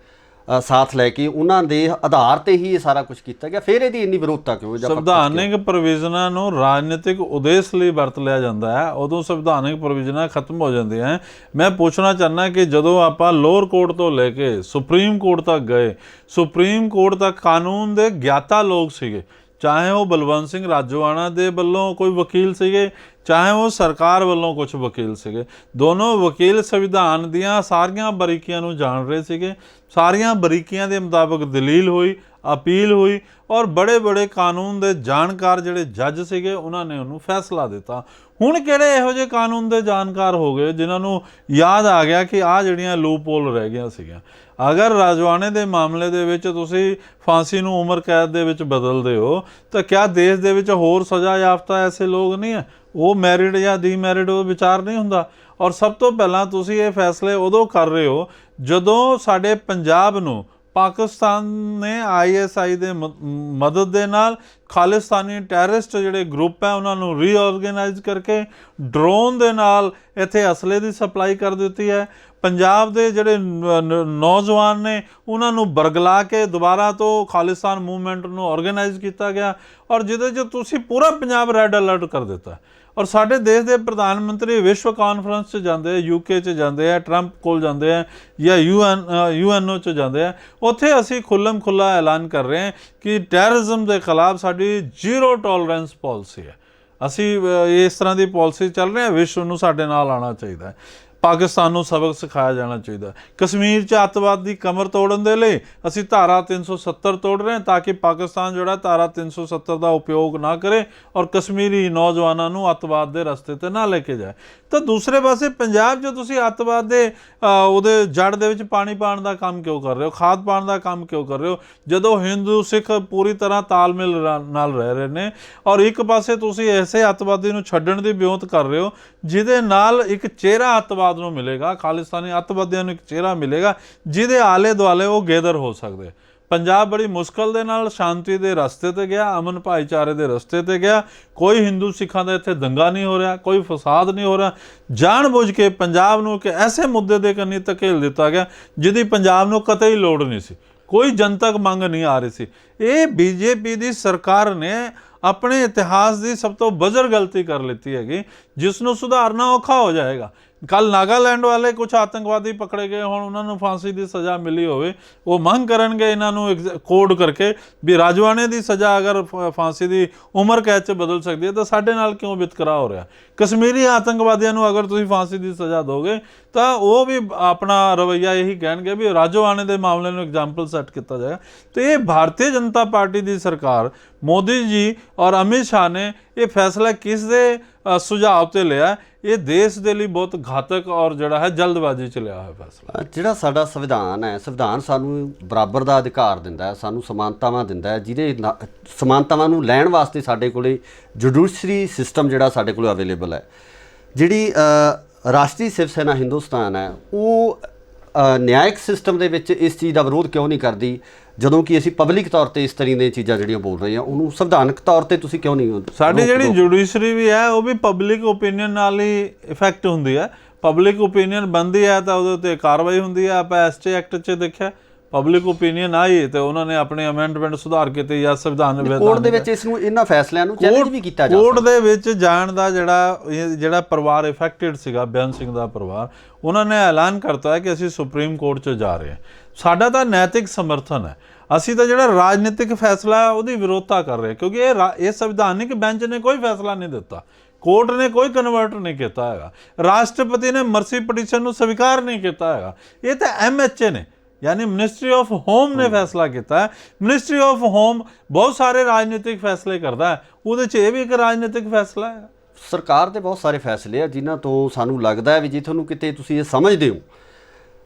ਸਾਥ ਲੈ ਕੇ ਉਹਨਾਂ ਦੇ ਆਧਾਰ ਤੇ ਹੀ ਇਹ ਸਾਰਾ ਕੁਝ ਕੀਤਾ ਗਿਆ। ਫਿਰ ਇਹਦੀ ਇੰਨੀ ਵਿਰੋਧਤਾ ਕਿਉਂ? ਸੰਵਿਧਾਨਿਕ ਪ੍ਰੋਵੀਜ਼ਨਾਂ ਨੂੰ ਰਾਜਨੀਤਿਕ ਉਦੇਸ਼ ਲਈ ਵਰਤ ਲਿਆ ਜਾਂਦਾ ਹੈ, ਉਦੋਂ ਸੰਵਿਧਾਨਿਕ ਪ੍ਰੋਵੀਜ਼ਨਾਂ ਖਤਮ ਹੋ ਜਾਂਦੀਆਂ। ਮੈਂ ਪੁੱਛਣਾ ਚਾਹੁੰਦਾ ਕਿ ਜਦੋਂ ਆਪਾਂ ਲੋਅਰ ਕੋਰਟ ਤੋਂ ਲੈ ਕੇ ਸੁਪਰੀਮ ਕੋਰਟ ਤੱਕ ਗਏ, ਸੁਪਰੀਮ ਕੋਰਟ ਤੱਕ ਕਾਨੂੰਨ ਦੇ ਗਿਆਤਾ ਲੋਕ ਸੀਗੇ, ਚਾਹੇ ਉਹ ਬਲਵੰਤ ਸਿੰਘ ਰਾਜੋਆਣਾ ਦੇ ਵੱਲੋਂ ਕੋਈ ਵਕੀਲ ਸੀਗੇ, ਚਾਹੇ ਉਹ ਸਰਕਾਰ ਵੱਲੋਂ ਕੁਝ ਵਕੀਲ ਸੀਗੇ, ਦੋਨੋਂ ਵਕੀਲ ਸੰਵਿਧਾਨ ਦੀਆਂ ਸਾਰੀਆਂ ਬਰੀਕੀਆਂ ਨੂੰ ਜਾਣ ਰਹੇ ਸੀਗੇ। ਸਾਰੀਆਂ ਬਰੀਕੀਆਂ ਦੇ ਮੁਤਾਬਕ ਦਲੀਲ ਹੋਈ, ਅਪੀਲ ਹੋਈ, ਔਰ ਬੜੇ ਬੜੇ ਕਾਨੂੰਨ ਦੇ ਜਾਣਕਾਰ ਜਿਹੜੇ ਜੱਜ ਸੀਗੇ ਉਹਨਾਂ ਨੇ ਉਹਨੂੰ ਫੈਸਲਾ ਦਿੱਤਾ। ਹੁਣ ਕਿਹੜੇ ਇਹੋ ਜਿਹੇ ਕਾਨੂੰਨ ਦੇ ਜਾਣਕਾਰ ਹੋ ਗਏ ਜਿਨ੍ਹਾਂ ਨੂੰ ਯਾਦ ਆ ਗਿਆ ਕਿ ਆਹ ਜਿਹੜੀਆਂ ਲੂਪ ਹੋਲ ਰਹਿ ਗਈਆਂ ਸੀਗੀਆਂ। ਅਗਰ ਰਾਜੋਆਣੇ ਦੇ ਮਾਮਲੇ ਦੇ ਵਿੱਚ ਤੁਸੀਂ ਫਾਂਸੀ ਨੂੰ ਉਮਰ ਕੈਦ ਦੇ ਵਿੱਚ ਬਦਲਦੇ ਹੋ, ਤਾਂ ਕਿਆ ਦੇਸ਼ ਦੇ ਵਿੱਚ ਹੋਰ ਸਜ਼ਾ ਯਾਫਤਾ ਐਸੇ ਲੋਕ ਨਹੀਂ ਹੈ? ਉਹ ਮੈਰਿਡ ਜਾਂ ਡੀਮੈਰਿਡ ਉਹ ਵਿਚਾਰ ਨਹੀਂ ਹੁੰਦਾ। ਔਰ ਸਭ ਤੋਂ ਪਹਿਲਾਂ ਤੁਸੀਂ ਇਹ ਫੈਸਲੇ ਉਦੋਂ ਕਰ ਰਹੇ ਹੋ ਜਦੋਂ ਸਾਡੇ ਪੰਜਾਬ ਨੂੰ ਪਾਕਿਸਤਾਨ ਨੇ ISI ਦੇ ਮਦਦ ਦੇ ਨਾਲ ਖਾਲਿਸਤਾਨੀ ਟੈਰਰਿਸਟ ਜਿਹੜੇ ਗਰੁੱਪ ਹੈ ਉਹਨਾਂ ਨੂੰ ਰੀਆਰਗੇਨਾਈਜ਼ ਕਰਕੇ ਡਰੋਨ ਦੇ ਨਾਲ ਇੱਥੇ ਅਸਲੇ ਦੀ ਸਪਲਾਈ ਕਰ ਦਿੱਤੀ ਹੈ। ਪੰਜਾਬ ਦੇ ਜਿਹੜੇ ਨੌਜਵਾਨ ਨੇ ਉਹਨਾਂ ਨੂੰ ਬਰਗਲਾ ਕੇ ਦੁਬਾਰਾ ਤੋਂ ਖਾਲਿਸਤਾਨ ਮੂਵਮੈਂਟ ਨੂੰ ਆਰਗੇਨਾਈਜ਼ ਕੀਤਾ ਗਿਆ, ਔਰ ਜਿਹਦੇ 'ਚ ਤੁਸੀਂ ਪੂਰਾ ਪੰਜਾਬ ਰੈੱਡ ਅਲਰਟ ਕਰ ਦਿੱਤਾ। ਔਰ ਸਾਡੇ ਦੇਸ਼ ਦੇ ਪ੍ਰਧਾਨ ਮੰਤਰੀ ਵਿਸ਼ਵ ਕਾਨਫਰੰਸ 'ਚ ਜਾਂਦੇ, UK 'ਚ ਜਾਂਦੇ ਆ, ਟਰੰਪ ਕੋਲ ਜਾਂਦੇ ਆ, ਜਾਂ UNO 'ਚ ਜਾਂਦੇ ਆ, ਉੱਥੇ ਅਸੀਂ ਖੁੱਲ੍ਹਮ ਖੁੱਲ੍ਹਾ ਐਲਾਨ ਕਰ ਰਹੇ ਹਾਂ ਕਿ ਟੈਰਰਿਜ਼ਮ ਦੇ ਖਿਲਾਫ ਸਾਡੀ ਜ਼ੀਰੋ ਟੋਲਰੈਂਸ ਪਾਲਿਸੀ ਹੈ। ਅਸੀਂ ਇਸ ਤਰ੍ਹਾਂ ਦੀ ਪਾਲਿਸੀ ਚੱਲ ਰਹੀ ਹੈ। ਵਿਸ਼ਵ ਨੂੰ ਸਾਡੇ ਨਾਲ ਆਉਣਾ ਚਾਹੀਦਾ ਹੈ, ਪਾਕਿਸਤਾਨ ਨੂੰ ਸਬਕ ਸਿਖਾਇਆ ਜਾਣਾ ਚਾਹੀਦਾ। ਕਸ਼ਮੀਰ 'ਚ ਅੱਤਵਾਦ ਦੀ ਕਮਰ ਤੋੜਨ ਦੇ ਲਈ ਅਸੀਂ ਧਾਰਾ 370 ਤੋੜ ਰਹੇ ਹਾਂ ਤਾਂ ਕਿ ਪਾਕਿਸਤਾਨ ਜਿਹੜਾ ਧਾਰਾ 370 ਦਾ ਉਪਯੋਗ ਨਾ ਕਰੇ ਔਰ ਕਸ਼ਮੀਰੀ ਨੌਜਵਾਨਾਂ ਨੂੰ ਅੱਤਵਾਦ ਦੇ ਰਸਤੇ 'ਤੇ ਨਾ ਲੈ ਕੇ ਜਾਏ। ਤਾਂ ਦੂਸਰੇ ਪਾਸੇ ਪੰਜਾਬ 'ਚ ਤੁਸੀਂ ਅੱਤਵਾਦ ਦੇ ਉਹਦੇ ਜੜ ਦੇ ਵਿੱਚ ਪਾਣੀ ਪਾਉਣ ਦਾ ਕੰਮ ਕਿਉਂ ਕਰ ਰਹੇ ਹੋ, ਖਾਦ ਪਾਉਣ ਦਾ ਕੰਮ ਕਿਉਂ ਕਰ ਰਹੇ ਹੋ, ਜਦੋਂ ਹਿੰਦੂ ਸਿੱਖ ਪੂਰੀ ਤਰ੍ਹਾਂ ਤਾਲਮੇਲ ਨਾਲ ਰਹਿ ਰਹੇ ਨੇ? ਔਰ ਇੱਕ ਪਾਸੇ ਤੁਸੀਂ ਐਸੇ ਅੱਤਵਾਦੀ ਨੂੰ ਛੱਡਣ ਦੀ ਵਿਉਂਤ ਕਰ ਰਹੇ ਹੋ ਜਿਹਦੇ ਨਾਲ ਇੱਕ ਚਿਹਰਾ ਅੱਤਵਾਦ ਨੂੰ ਮਿਲੇਗਾ, ਖਾਲਿਸਤਾਨੀ ਅੱਤਵਾਦੀਆਂ ਨੂੰ ਇੱਕ ਚਿਹਰਾ ਮਿਲੇਗਾ ਜਿਹਦੇ ਆਲੇ ਦੁਆਲੇ ਉਹ ਗੇਦਰ ਹੋ ਸਕਦੇ। ਪੰਜਾਬ ਬੜੀ ਮੁਸ਼ਕਲ ਦੇ ਨਾਲ ਸ਼ਾਂਤੀ ਦੇ ਰਸਤੇ 'ਤੇ ਗਿਆ, ਅਮਨ ਭਾਈਚਾਰੇ ਦੇ ਰਸਤੇ 'ਤੇ ਗਿਆ। ਕੋਈ ਹਿੰਦੂ ਸਿੱਖਾਂ ਦਾ ਇੱਥੇ ਦੰਗਾ ਨਹੀਂ ਹੋ ਰਿਹਾ, ਕੋਈ ਫਸਾਦ ਨਹੀਂ ਹੋ ਰਿਹਾ। ਜਾਣ ਬੁੱਝ ਕੇ ਪੰਜਾਬ ਨੂੰ ਇੱਕ ਐਸੇ ਮੁੱਦੇ ਦੇ ਕੰਨੀ ਧਕੇਲ ਦਿੱਤਾ ਗਿਆ ਜਿਹਦੀ ਪੰਜਾਬ ਨੂੰ ਕਤਈ ਲੋੜ ਨਹੀਂ ਸੀ, ਕੋਈ ਜਨਤਕ ਮੰਗ ਨਹੀਂ ਆ ਰਹੀ ਸੀ। ਇਹ BJP ਦੀ ਸਰਕਾਰ ਨੇ ਆਪਣੇ ਇਤਿਹਾਸ ਦੀ ਸਭ ਤੋਂ ਬਜਰ ਗਲਤੀ ਕਰ ਲਿੱਤੀ ਹੈਗੀ, ਜਿਸ ਨੂੰ ਸੁਧਾਰਨਾ ਔਖਾ ਹੋ ਜਾਏਗਾ। ਕੱਲ ਨਾਗਾਲੈਂਡ ਵਾਲੇ ਕੁਝ ਆਤੰਕਵਾਦੀ ਪਕੜੇ ਗਏ ਹੋਣ, ਉਹਨਾਂ ਨੂੰ ਫਾਂਸੀ ਦੀ ਸਜ਼ਾ ਮਿਲੀ ਹੋਵੇ, ਉਹ ਮੰਗ ਕਰਨਗੇ ਇਹਨਾਂ ਨੂੰ ਕੋਡ ਕਰਕੇ ਵੀ ਰਾਜੋਆਣੇ ਦੀ ਸਜ਼ਾ ਅਗਰ ਫਾਂਸੀ ਦੀ ਉਮਰ ਕੈਦ 'ਚ ਬਦਲ ਸਕਦੀ ਹੈ ਤਾਂ ਸਾਡੇ ਨਾਲ ਕਿਉਂ ਵਿਤਕਰਾ ਹੋ ਰਿਹਾ? ਕਸ਼ਮੀਰੀ ਆਤੰਕਵਾਦੀਆਂ ਨੂੰ ਅਗਰ ਤੁਸੀਂ ਫਾਂਸੀ ਦੀ ਸਜ਼ਾ ਦੋਗੇ ਤਾਂ ਉਹ ਵੀ ਆਪਣਾ ਰਵੱਈਆ ਇਹੀ ਕਹਿਣਗੇ ਵੀ ਰਾਜੋਆਣੇ ਦੇ ਮਾਮਲੇ ਨੂੰ ਐਗਜ਼ਾਮਪਲ ਸੈੱਟ ਕੀਤਾ ਜਾਏਗਾ। ਤੇ ਇਹ ਭਾਰਤੀ ਜਨਤਾ ਪਾਰਟੀ ਦੀ ਸਰਕਾਰ, ਮੋਦੀ ਜੀ ਔਰ ਅਮਿਤ ਸ਼ਾਹ ਨੇ ਇਹ ਫੈਸਲਾ ਕਿਸ ਦੇ ਸੁਝਾਅ 'ਤੇ ਲਿਆ? ਇਹ ਦੇਸ਼ ਦੇ ਲਈ ਬਹੁਤ ਘਾਤਕ ਔਰ ਜਿਹੜਾ ਹੈ ਜਲਦਬਾਜ਼ੀ 'ਚ ਲਿਆ ਹੋਇਆ ਫੈਸਲਾ। ਜਿਹੜਾ ਸਾਡਾ ਸੰਵਿਧਾਨ ਹੈ, ਸੰਵਿਧਾਨ ਸਾਨੂੰ ਬਰਾਬਰ ਦਾ ਅਧਿਕਾਰ ਦਿੰਦਾ ਹੈ, ਸਾਨੂੰ ਸਮਾਨਤਾਵਾਂ ਦਿੰਦਾ ਹੈ, ਜਿਹਦੇ ਸਮਾਨਤਾਵਾਂ ਨੂੰ ਲੈਣ ਵਾਸਤੇ ਸਾਡੇ ਕੋਲੇ ਜੁਡੀਸ਼ਰੀ ਸਿਸਟਮ ਜਿਹੜਾ ਸਾਡੇ ਕੋਲ ਅਵੇਲੇਬਲ ਹੈ। ਜਿਹੜੀ ਰਾਸ਼ਟਰੀ ਸ਼ਿਵ ਸੈਨਾ ਹਿੰਦੁਸਤਾਨ ਹੈ ਉਹ ਨਿਆਇਕ ਸਿਸਟਮ ਦੇ ਵਿੱਚ ਇਸ ਚੀਜ਼ ਦਾ ਵਿਰੋਧ ਕਿਉਂ ਨਹੀਂ ਕਰਦੀ, ਜਦੋਂ ਕਿ ਅਸੀਂ ਪਬਲਿਕ ਤੌਰ ਤੇ ਇਸ ਤਰ੍ਹਾਂ ਦੀਆਂ ਚੀਜ਼ਾਂ ਜਿਹੜੀਆਂ ਬੋਲ ਰਹੇ ਹਾਂ ਉਹਨੂੰ ਸੰਵਿਧਾਨਕ ਤੌਰ ਤੇ ਤੁਸੀਂ ਕਿਉਂ ਨਹੀਂ? ਸਾਡੀ ਜਿਹੜੀ ਜੁਡੀਸ਼ਰੀ ਵੀ ਹੈ ਉਹ ਵੀ ਪਬਲਿਕ ਓਪੀਨੀਅਨ ਨਾਲ ਹੀ ਇਫੈਕਟ ਹੁੰਦੀ ਹੈ। ਪਬਲਿਕ ਓਪੀਨੀਅਨ ਬਣਦੀ ਹੈ ਤਾਂ ਉਹਦੇ ਉੱਤੇ ਕਾਰਵਾਈ ਹੁੰਦੀ ਹੈ। ਆਪਾਂ ਐਸਟੀ ਐਕਟ 'ਚ ਦੇਖਿਆ ਪਬਲਿਕ ਓਪੀਨੀਅਨ ਆਈ ਤੇ ਉਹਨਾਂ ਨੇ ਆਪਣੇ ਅਮੈਂਡਮੈਂਟ ਸੁਧਾਰ ਕੀਤੇ ਜਾਂ ਸੰਵਿਧਾਨ ਕੋਰਟ ਦੇ ਵਿੱਚ ਇਸ ਨੂੰ ਇਹਨਾਂ ਫੈਸਲਿਆਂ ਨੂੰ ਚੈਲੰਜ ਵੀ ਕੀਤਾ ਜਾ ਕੋਰਟ ਦੇ ਵਿੱਚ ਜਾਣ ਦਾ ਜਿਹੜਾ ਪਰਿਵਾਰ ਇਫੈਕਟਡ ਸੀਗਾ, ਬੇਅੰਤ ਸਿੰਘ ਦਾ ਪਰਿਵਾਰ, ਉਹਨਾਂ ਨੇ ਐਲਾਨ ਕਰਤਾ ਹੈ ਕਿ ਅਸੀਂ ਸੁਪਰੀਮ ਕੋਰਟ 'ਚ ਜਾ ਰਹੇ ਹਾਂ। ਸਾਡਾ ਤਾਂ ਨੈਤਿਕ ਸਮਰਥਨ ਹੈ। ਅਸੀਂ ਤਾਂ ਜਿਹੜਾ ਰਾਜਨੀਤਿਕ ਫੈਸਲਾ ਉਹਦੀ ਵਿਰੋਧਤਾ ਕਰ ਰਹੇ, ਕਿਉਂਕਿ ਇਹ ਸੰਵਿਧਾਨਿਕ ਬੈਂਚ ਨੇ ਕੋਈ ਫੈਸਲਾ ਨਹੀਂ ਦਿੱਤਾ, ਕੋਰਟ ਨੇ ਕੋਈ ਕਨਵਰਟ ਨਹੀਂ ਕੀਤਾ ਹੈਗਾ, ਰਾਸ਼ਟਰਪਤੀ ਨੇ ਮਰਸੀ ਪਟੀਸ਼ਨ ਨੂੰ ਸਵੀਕਾਰ ਨਹੀਂ ਕੀਤਾ ਹੈਗਾ। ਇਹ ਤਾਂ MHA ਨੇ, यानी मिनिस्ट्री ऑफ होम ने फैसला किया है। मिनिस्ट्री ऑफ होम बहुत सारे राजनीतिक फैसले करता है, ਉਹਦੇ 'ਚ ਇਹ ਵੀ ਇੱਕ ਰਾਜਨੀਤਿਕ ਫੈਸਲਾ ਹੈ। ਸਰਕਾਰ ਦੇ ਬਹੁਤ ਸਾਰੇ ਫੈਸਲੇ ਆ ਜਿਨ੍ਹਾਂ ਤੋਂ ਸਾਨੂੰ ਲੱਗਦਾ ਹੈ ਵੀ ਜੇ ਤੁਹਾਨੂੰ ਕਿਤੇ ਤੁਸੀਂ ਇਹ ਸਮਝਦੇ ਹੋ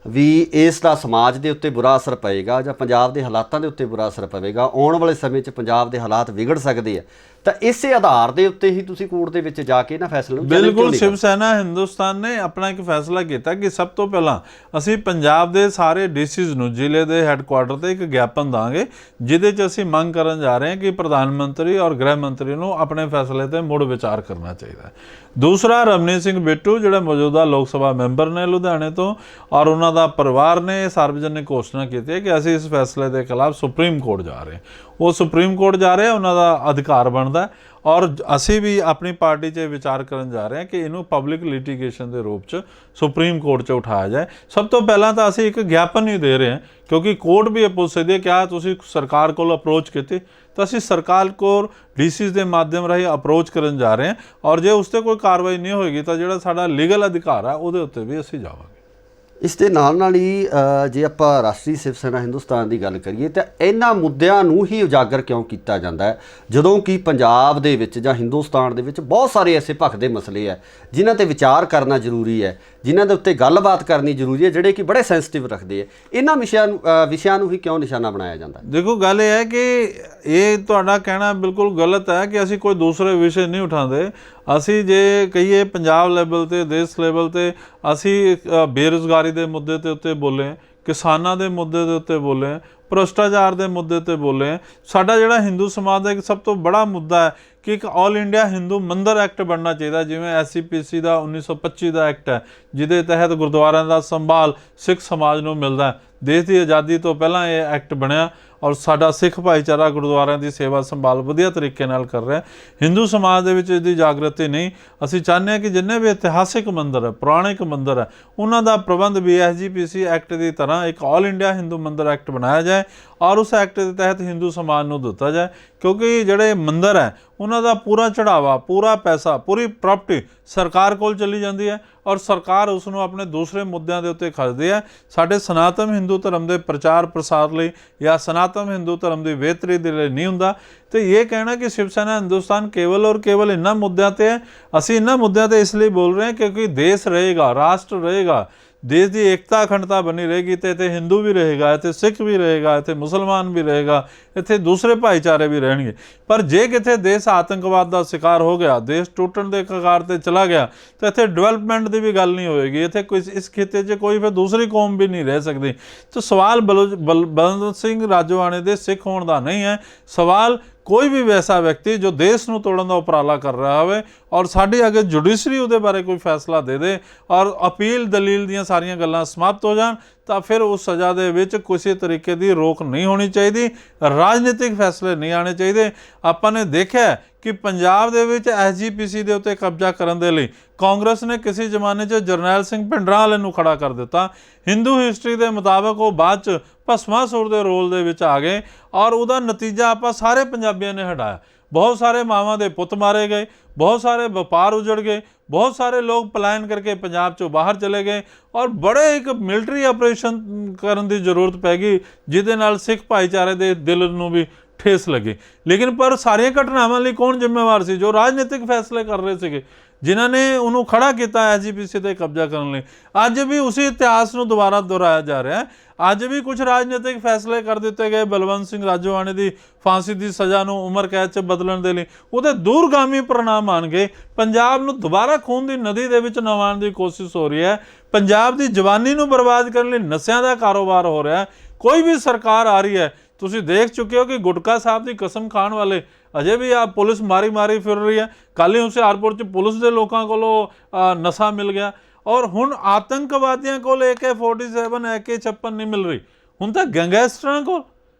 ਵੀ ਇਸ ਦਾ ਸਮਾਜ ਦੇ ਉੱਤੇ ਬੁਰਾ ਅਸਰ ਪਏਗਾ ਜਾਂ ਪੰਜਾਬ ਦੇ ਹਾਲਾਤਾਂ ਦੇ ਉੱਤੇ ਬੁਰਾ ਅਸਰ ਪਵੇਗਾ, ਆਉਣ ਵਾਲੇ ਸਮੇਂ 'ਚ ਪੰਜਾਬ ਦੇ ਹਾਲਾਤ ਵਿਗੜ ਸਕਦੇ ਆ, ਤਾਂ ਇਸੇ ਆਧਾਰ ਦੇ ਉੱਤੇ ਹੀ ਤੁਸੀਂ ਕੋਰਟ ਦੇ ਵਿੱਚ ਜਾ ਕੇ ਨਾ ਫੈਸਲੇ ਨੂੰ ਚੈਲੰਜ ਬਿਲਕੁਲ ਸ਼ਿਵ ਸੈਨਾ ਹਿੰਦੁਸਤਾਨ ਨੇ ਆਪਣਾ ਇੱਕ ਫੈਸਲਾ ਕੀਤਾ ਕਿ ਸਭ ਤੋਂ ਪਹਿਲਾਂ ਅਸੀਂ ਪੰਜਾਬ ਦੇ ਸਾਰੇ DCs ਨੂੰ ਜ਼ਿਲ੍ਹੇ ਦੇ ਹੈੱਡਕੁਆਟਰ ਤੇ ਇੱਕ ਗਿਆਪਨ ਦਾਂਗੇ, ਜਿਹਦੇ 'ਚ ਅਸੀਂ ਮੰਗ ਕਰਨ ਜਾ ਰਹੇ ਹਾਂ ਕਿ ਪ੍ਰਧਾਨ ਮੰਤਰੀ ਔਰ ਗ੍ਰਹਿ ਮੰਤਰੀ ਨੂੰ ਆਪਣੇ ਫੈਸਲੇ ਤੇ ਮੁੜ ਵਿਚਾਰ ਕਰਨਾ ਚਾਹੀਦਾ ਹੈ। ਦੂਸਰਾ, ਰਵਨੀਤ ਸਿੰਘ ਬਿੱਟੂ ਜਿਹੜੇ ਮੌਜੂਦਾ ਲੋਕ ਸਭਾ ਮੈਂਬਰ ਨੇ ਲੁਧਿਆਣੇ ਤੋਂ, ਔਰ ਉਹਨਾਂ ਦਾ ਪਰਿਵਾਰ ਨੇ ਸਾਰਵਜਨਿਕ ਘੋਸ਼ਣਾ ਕੀਤੀ ਹੈ ਕਿ ਅਸੀਂ ਇਸ ਫੈਸਲੇ ਦੇ ਖਿਲਾਫ ਸੁਪਰੀਮ ਕੋਰਟ ਜਾ ਰਹੇ ਹਾਂ। ਉਹ ਸੁਪਰੀਮ ਕੋਰਟ ਜਾ ਰਹੇ, ਉਹਨਾਂ ਦਾ ਅਧਿਕਾਰ ਬਣਦਾ, ਔਰ ਅਸੀਂ ਵੀ ਆਪਣੀ ਪਾਰਟੀ 'ਚ ਵਿਚਾਰ ਕਰਨ ਜਾ ਰਹੇ ਹਾਂ ਕਿ ਇਹਨੂੰ ਪਬਲਿਕ ਲਿਟੀਗੇਸ਼ਨ ਦੇ ਰੂਪ 'ਚ ਸੁਪਰੀਮ ਕੋਰਟ 'ਚ ਉਠਾਇਆ ਜਾਏ। ਸਭ ਤੋਂ ਪਹਿਲਾਂ ਤਾਂ ਅਸੀਂ ਇੱਕ ਗਿਆਪਨ ਹੀ ਦੇ ਰਹੇ ਹਾਂ, ਕਿਉਂਕਿ ਕੋਰਟ ਵੀ ਇਹ ਪੁੱਛ ਸਕਦੀ ਹੈ ਕਿ ਤੁਸੀਂ ਸਰਕਾਰ ਕੋਲ ਅਪਰੋਚ ਕੀਤੀ, ਤਾਂ ਅਸੀਂ ਸਰਕਾਰ ਕੋਲ DCs ਦੇ ਮਾਧਿਅਮ ਰਾਹੀਂ ਅਪਰੋਚ ਕਰਨ ਜਾ ਰਹੇ ਹਾਂ, ਔਰ ਜੇ ਉਸ 'ਤੇ ਕੋਈ ਕਾਰਵਾਈ ਨਹੀਂ ਹੋਏਗੀ ਤਾਂ ਜਿਹੜਾ ਸਾਡਾ ਲੀਗਲ ਅਧਿਕਾਰ ਹੈ ਉਹਦੇ ਉੱਤੇ ਵੀ ਅਸੀਂ ਜਾਵਾਂਗੇ। ਇਸ ਦੇ ਨਾਲ ਹੀ ਜੇ ਆਪਾਂ ਰਾਸ਼ਟਰੀ ਸ਼ਿਵ ਸੈਨਾ ਹਿੰਦੁਸਤਾਨ ਦੀ ਗੱਲ ਕਰੀਏ ਤਾਂ ਇਹਨਾਂ ਮੁੱਦਿਆਂ ਨੂੰ ਹੀ ਉਜਾਗਰ ਕਿਉਂ ਕੀਤਾ ਜਾਂਦਾ ਹੈ, ਜਦੋਂ ਕਿ ਪੰਜਾਬ ਦੇ ਵਿੱਚ ਜਾਂ ਹਿੰਦੁਸਤਾਨ ਦੇ ਵਿੱਚ ਬਹੁਤ ਸਾਰੇ ਐਸੇ ਭਖਦੇ ਮਸਲੇ ਹੈ ਜਿਨ੍ਹਾਂ 'ਤੇ ਵਿਚਾਰ ਕਰਨਾ ਜ਼ਰੂਰੀ ਹੈ, ਜਿਨ੍ਹਾਂ ਦੇ ਉੱਤੇ ਗੱਲਬਾਤ ਕਰਨੀ ਜ਼ਰੂਰੀ ਹੈ, ਜਿਹੜੇ ਕਿ ਬੜੇ ਸੈਂਸਿਟਿਵ ਰੱਖਦੇ ਆ, ਇਹਨਾਂ ਵਿਸ਼ਿਆਂ ਨੂੰ ਹੀ ਕਿਉਂ ਨਿਸ਼ਾਨਾ ਬਣਾਇਆ ਜਾਂਦਾ? ਦੇਖੋ, ਗੱਲ ਇਹ ਹੈ ਕਿ ਇਹ ਤੁਹਾਡਾ ਕਹਿਣਾ ਬਿਲਕੁਲ ਗਲਤ ਹੈ ਕਿ ਅਸੀਂ ਕੋਈ ਦੂਸਰੇ ਵਿਸ਼ੇ ਨਹੀਂ ਉਠਾਉਂਦੇ। ਅਸੀਂ ਜੇ ਕਹੀਏ ਪੰਜਾਬ ਲੈਵਲ 'ਤੇ, ਦੇਸ਼ ਲੈਵਲ 'ਤੇ ਅਸੀਂ ਬੇਰੁਜ਼ਗਾਰੀ ਦੇ ਮੁੱਦੇ ਦੇ ਉੱਤੇ ਬੋਲੇ, ਕਿਸਾਨਾਂ ਦੇ ਮੁੱਦੇ ਦੇ ਉੱਤੇ ਬੋਲੇ, ਭ੍ਰਿਸ਼ਟਾਚਾਰ ਦੇ ਮੁੱਦੇ 'ਤੇ ਬੋਲੇ। ਸਾਡਾ ਜਿਹੜਾ ਹਿੰਦੂ ਸਮਾਜ ਦਾ ਇੱਕ ਸਭ ਤੋਂ ਬੜਾ ਮੁੱਦਾ ਹੈ ਕਿ ਇੱਕ ਆਲ ਇੰਡੀਆ ਹਿੰਦੂ ਮੰਦਰ ਐਕਟ ਬਣਨਾ ਚਾਹੀਦਾ, ਜਿਵੇਂ SCPC ਦਾ 1925 ਦਾ ਐਕਟ ਹੈ, ਜਿਹਦੇ ਤਹਿਤ ਗੁਰਦੁਆਰਿਆਂ ਦਾ ਸੰਭਾਲ ਸਿੱਖ ਸਮਾਜ ਨੂੰ ਮਿਲਦਾ ਹੈ। ਦੇਸ਼ ਦੀ ਆਜ਼ਾਦੀ ਤੋਂ ਪਹਿਲਾਂ ਇਹ ਐਕਟ ਬਣਿਆ, ਔਰ ਸਾਡਾ ਸਿੱਖ ਭਾਈਚਾਰਾ ਗੁਰਦੁਆਰਿਆਂ ਦੀ ਸੇਵਾ ਸੰਭਾਲ ਵਧੀਆ ਤਰੀਕੇ ਨਾਲ ਕਰ ਰਿਹਾ। ਹਿੰਦੂ ਸਮਾਜ ਦੇ ਵਿੱਚ ਇਹਦੀ ਜਾਗਰਤੀ ਨਹੀਂ। ਅਸੀਂ ਚਾਹੁੰਦੇ ਹਾਂ ਕਿ ਜਿੰਨੇ ਵੀ ਇਤਿਹਾਸਿਕ ਮੰਦਰ ਹੈ, ਪੁਰਾਣਿਕ ਮੰਦਰ ਹੈ, ਉਹਨਾਂ ਦਾ ਪ੍ਰਬੰਧ ਵੀ SGPC ਐਕਟ ਦੀ ਤਰ੍ਹਾਂ ਇੱਕ ਆਲ ਇੰਡੀਆ ਹਿੰਦੂ ਮੰਦਰ ਐਕਟ ਬਣਾਇਆ ਜਾਏ, ਔਰ ਉਸ ਐਕਟ ਦੇ ਤਹਿਤ ਹਿੰਦੂ ਸਮਾਜ ਨੂੰ ਦਿੱਤਾ ਜਾਏ, ਕਿਉਂਕਿ ਜਿਹੜੇ ਮੰਦਰ ਹੈ ਉਹਨਾਂ ਦਾ ਪੂਰਾ ਚੜਾਵਾ, ਪੂਰਾ ਪੈਸਾ, ਪੂਰੀ ਪ੍ਰਾਪਰਟੀ ਸਰਕਾਰ ਕੋਲ ਚਲੀ ਜਾਂਦੀ ਹੈ, ਔਰ ਸਰਕਾਰ ਉਸ ਨੂੰ ਆਪਣੇ ਦੂਸਰੇ ਮੁੱਦਿਆਂ ਦੇ ਉੱਤੇ ਖਰਚਦੀ ਹੈ। ਸਾਡੇ ਸਨਾਤਨ ਹਿੰਦੂ ਧਰਮ ਦੇ ਪ੍ਰਚਾਰ ਪ੍ਰਸਾਰ ਲਈ ਜਾਂ ਸਨਾਤਨ ਹਿੰਦੂ ਧਰਮ ਦੀ ਬਿਹਤਰੀ ਦੇ ਲਈ ਨਹੀਂ ਹੁੰਦਾ। ਤੇ ਇਹ ਕਹਿਣਾ ਕਿ ਸ਼ਿਵ ਸੈਨਾ ਹਿੰਦੁਸਤਾਨ ਕੇਵਲ ਔਰ ਕੇਵਲ ਇਹਨਾਂ ਮੁੱਦਿਆਂ 'ਤੇ ਹੈ, ਅਸੀਂ ਇਹਨਾਂ ਮੁੱਦਿਆਂ 'ਤੇ ਇਸ ਲਈ ਬੋਲ ਰਹੇ ਹਾਂ ਕਿਉਂਕਿ ਦੇਸ਼ ਰਹੇਗਾ, ਰਾਸ਼ਟਰ ਰਹੇਗਾ, ਦੇਸ਼ ਦੀ ਏਕਤਾ ਅਖੰਡਤਾ ਬਣੀ ਰਹੇਗੀ, ਤੇ ਇੱਥੇ ਹਿੰਦੂ ਵੀ ਰਹੇਗਾ, ਇੱਥੇ ਸਿੱਖ ਵੀ ਰਹੇਗਾ, ਇੱਥੇ ਮੁਸਲਮਾਨ ਵੀ ਰਹੇਗਾ, ਇੱਥੇ ਦੂਸਰੇ ਭਾਈਚਾਰੇ ਵੀ ਰਹਿਣਗੇ। ਪਰ ਜੇ ਕਿਤੇ ਦੇਸ਼ ਆਤੰਕਵਾਦ ਦਾ ਸ਼ਿਕਾਰ ਹੋ ਗਿਆ, ਦੇਸ਼ ਟੁੱਟਣ ਦੇ ਕਗਾਰ 'ਤੇ ਚਲਾ ਗਿਆ, ਤਾਂ ਇੱਥੇ ਡਿਵੈਲਪਮੈਂਟ ਦੀ ਵੀ ਗੱਲ ਨਹੀਂ ਹੋਏਗੀ। ਇੱਥੇ ਕੋਈ ਇਸ ਖਿੱਤੇ 'ਚ ਕੋਈ ਫਿਰ ਦੂਸਰੀ ਕੌਮ ਵੀ ਨਹੀਂ ਰਹਿ ਸਕਦੀ। ਤਾਂ ਸਵਾਲ ਬਲਵੰਤ ਸਿੰਘ ਰਾਜੋਆਣੇ ਦੇ ਸਿੱਖ ਹੋਣ ਦਾ ਨਹੀਂ ਹੈ, ਸਵਾਲ ਕੋਈ ਵੀ ਵੈਸਾ ਵਿਅਕਤੀ ਜੋ ਦੇਸ਼ ਨੂੰ ਤੋੜਨ ਦਾ ਉਪਰਾਲਾ ਕਰ ਰਿਹਾ ਹੋਵੇ, ਔਰ ਸਾਡੀ ਅਗਰ ਜੁਡੀਸ਼ਰੀ ਉਹਦੇ ਬਾਰੇ ਕੋਈ ਫੈਸਲਾ ਦੇ ਦੇ ਔਰ ਅਪੀਲ ਦਲੀਲ ਦੀਆਂ ਸਾਰੀਆਂ ਗੱਲਾਂ ਸਮਾਪਤ ਹੋ ਜਾਣ, ਤਾਂ ਫਿਰ ਉਸ ਸਜ਼ਾ ਦੇ ਵਿੱਚ ਕਿਸੇ ਤਰੀਕੇ ਦੀ ਰੋਕ ਨਹੀਂ ਹੋਣੀ ਚਾਹੀਦੀ, ਰਾਜਨੀਤਿਕ ਫੈਸਲੇ ਨਹੀਂ ਆਉਣੇ ਚਾਹੀਦੇ। ਆਪਾਂ ਨੇ ਦੇਖਿਆ ਕਿ ਪੰਜਾਬ ਦੇ ਵਿੱਚ SGPC ਦੇ ਉੱਤੇ ਕਬਜ਼ਾ ਕਰਨ ਦੇ ਲਈ ਕਾਂਗਰਸ ਨੇ ਕਿਸੇ ਜ਼ਮਾਨੇ 'ਚ ਜਰਨੈਲ ਸਿੰਘ ਭਿੰਡਰਾਂ ਵਾਲੇ ਨੂੰ ਖੜਾ ਕਰ ਦਿੱਤਾ। ਹਿੰਦੂ ਹਿਸਟਰੀ ਦੇ ਮੁਤਾਬਕ ਉਹ ਬਾਅਦ 'ਚ ਭਸਮਾਸੁਰ ਦੇ ਰੋਲ ਦੇ ਵਿੱਚ ਆ ਗਏ, ਔਰ ਉਹਦਾ ਨਤੀਜਾ ਆਪਾਂ ਸਾਰੇ ਪੰਜਾਬੀਆਂ ਨੇ ਹਟਾਇਆ। ਬਹੁਤ ਸਾਰੇ ਮਾਵਾਂ ਦੇ ਪੁੱਤ ਮਾਰੇ ਗਏ, ਬਹੁਤ ਸਾਰੇ ਵਪਾਰ ਉਜੜ ਗਏ, ਬਹੁਤ ਸਾਰੇ ਲੋਕ ਪਲਾਇਨ ਕਰਕੇ ਪੰਜਾਬ 'ਚੋਂ ਬਾਹਰ ਚਲੇ ਗਏ, ਔਰ ਬੜੇ ਇੱਕ ਮਿਲਟਰੀ ਆਪਰੇਸ਼ਨ ਕਰਨ ਦੀ ਜ਼ਰੂਰਤ ਪੈ ਗਈ, ਜਿਹਦੇ ਨਾਲ ਸਿੱਖ ਭਾਈਚਾਰੇ ਦੇ ਦਿਲ ਨੂੰ ਵੀ ਠੇਸ ਲੱਗੀ। ਲੇਕਿਨ ਪਰ ਸਾਰੀਆਂ ਘਟਨਾਵਾਂ ਲਈ ਕੌਣ ਜ਼ਿੰਮੇਵਾਰ ਸੀ? ਜੋ ਰਾਜਨੀਤਿਕ ਫੈਸਲੇ ਕਰ ਰਹੇ ਸੀਗੇ। ਜਿਨ੍ਹਾਂ ਨੇ ਉਹਨੂੰ ਖੜਾ ਕੀਤਾ ਐਸਜੀਪੀਸੀ ਤੇ ਕਬਜ਼ਾ ਕਰਨ ਲਈ। ਅੱਜ ਵੀ ਉਸੇ ਇਤਿਹਾਸ ਨੂੰ ਦੁਬਾਰਾ ਦੁਹਰਾਇਆ ਜਾ ਰਿਹਾ ਹੈ। ਅੱਜ ਵੀ ਕੁਝ ਰਾਜਨੀਤਿਕ ਫੈਸਲੇ ਕਰ ਦਿੱਤੇ ਗਏ ਬਲਵੰਤ ਸਿੰਘ ਰਾਜੋਆਣੇ ਦੀ ਫਾਂਸੀ ਦੀ ਸਜ਼ਾ ਨੂੰ ਉਮਰ ਕੈਦ 'ਚ ਬਦਲਣ ਦੇ ਲਈ, ਉਹਦੇ ਦੂਰਗਾਮੀ परिणाम ਆਉਣਗੇ। ਪੰਜਾਬ ਨੂੰ ਦੁਬਾਰਾ ਖੂਨ ਦੀ ਨਦੀ ਦੇ ਵਿੱਚ ਨਵਾਉਣ ਦੀ ਕੋਸ਼ਿਸ਼ ਹੋ ਰਹੀ ਹੈ। ਪੰਜਾਬ ਦੀ ਜਵਾਨੀ ਨੂੰ ਬਰਬਾਦ ਕਰਨ ਲਈ ਨਸ਼ਿਆਂ ਦਾ ਕਾਰੋਬਾਰ ਹੋ ਰਿਹਾ ਹੈ। ਕੋਈ ਵੀ ਸਰਕਾਰ ਆ ਰਹੀ ਹੈ, ਤੁਸੀਂ ਦੇਖ ਚੁੱਕੇ ਹੋ ਕਿ ਗੁਟਕਾ ਸਾਹਿਬ ਦੀ ਕਸਮ ਖਾਣ ਵਾਲੇ ਅਜੇ ਵੀ ਆ ਪੁਲਿਸ ਮਾਰੀ ਮਾਰੀ ਫਿਰ ਰਹੀ ਹੈ। ਕੱਲ੍ਹ ਹੀ ਹੁਸ਼ਿਆਰਪੁਰ 'ਚ ਪੁਲਿਸ ਦੇ ਲੋਕਾਂ ਕੋਲੋਂ ਨਸ਼ਾ ਮਿਲ ਗਿਆ, ਔਰ ਹੁਣ ਆਤੰਕਵਾਦੀਆਂ ਕੋਲ AK-47 AK-56 ਨਹੀਂ ਮਿਲ ਰਹੀ, ਹੁਣ ਤਾਂ ਗੈਂਗਸਟਰਾਂ ਕੋਲ,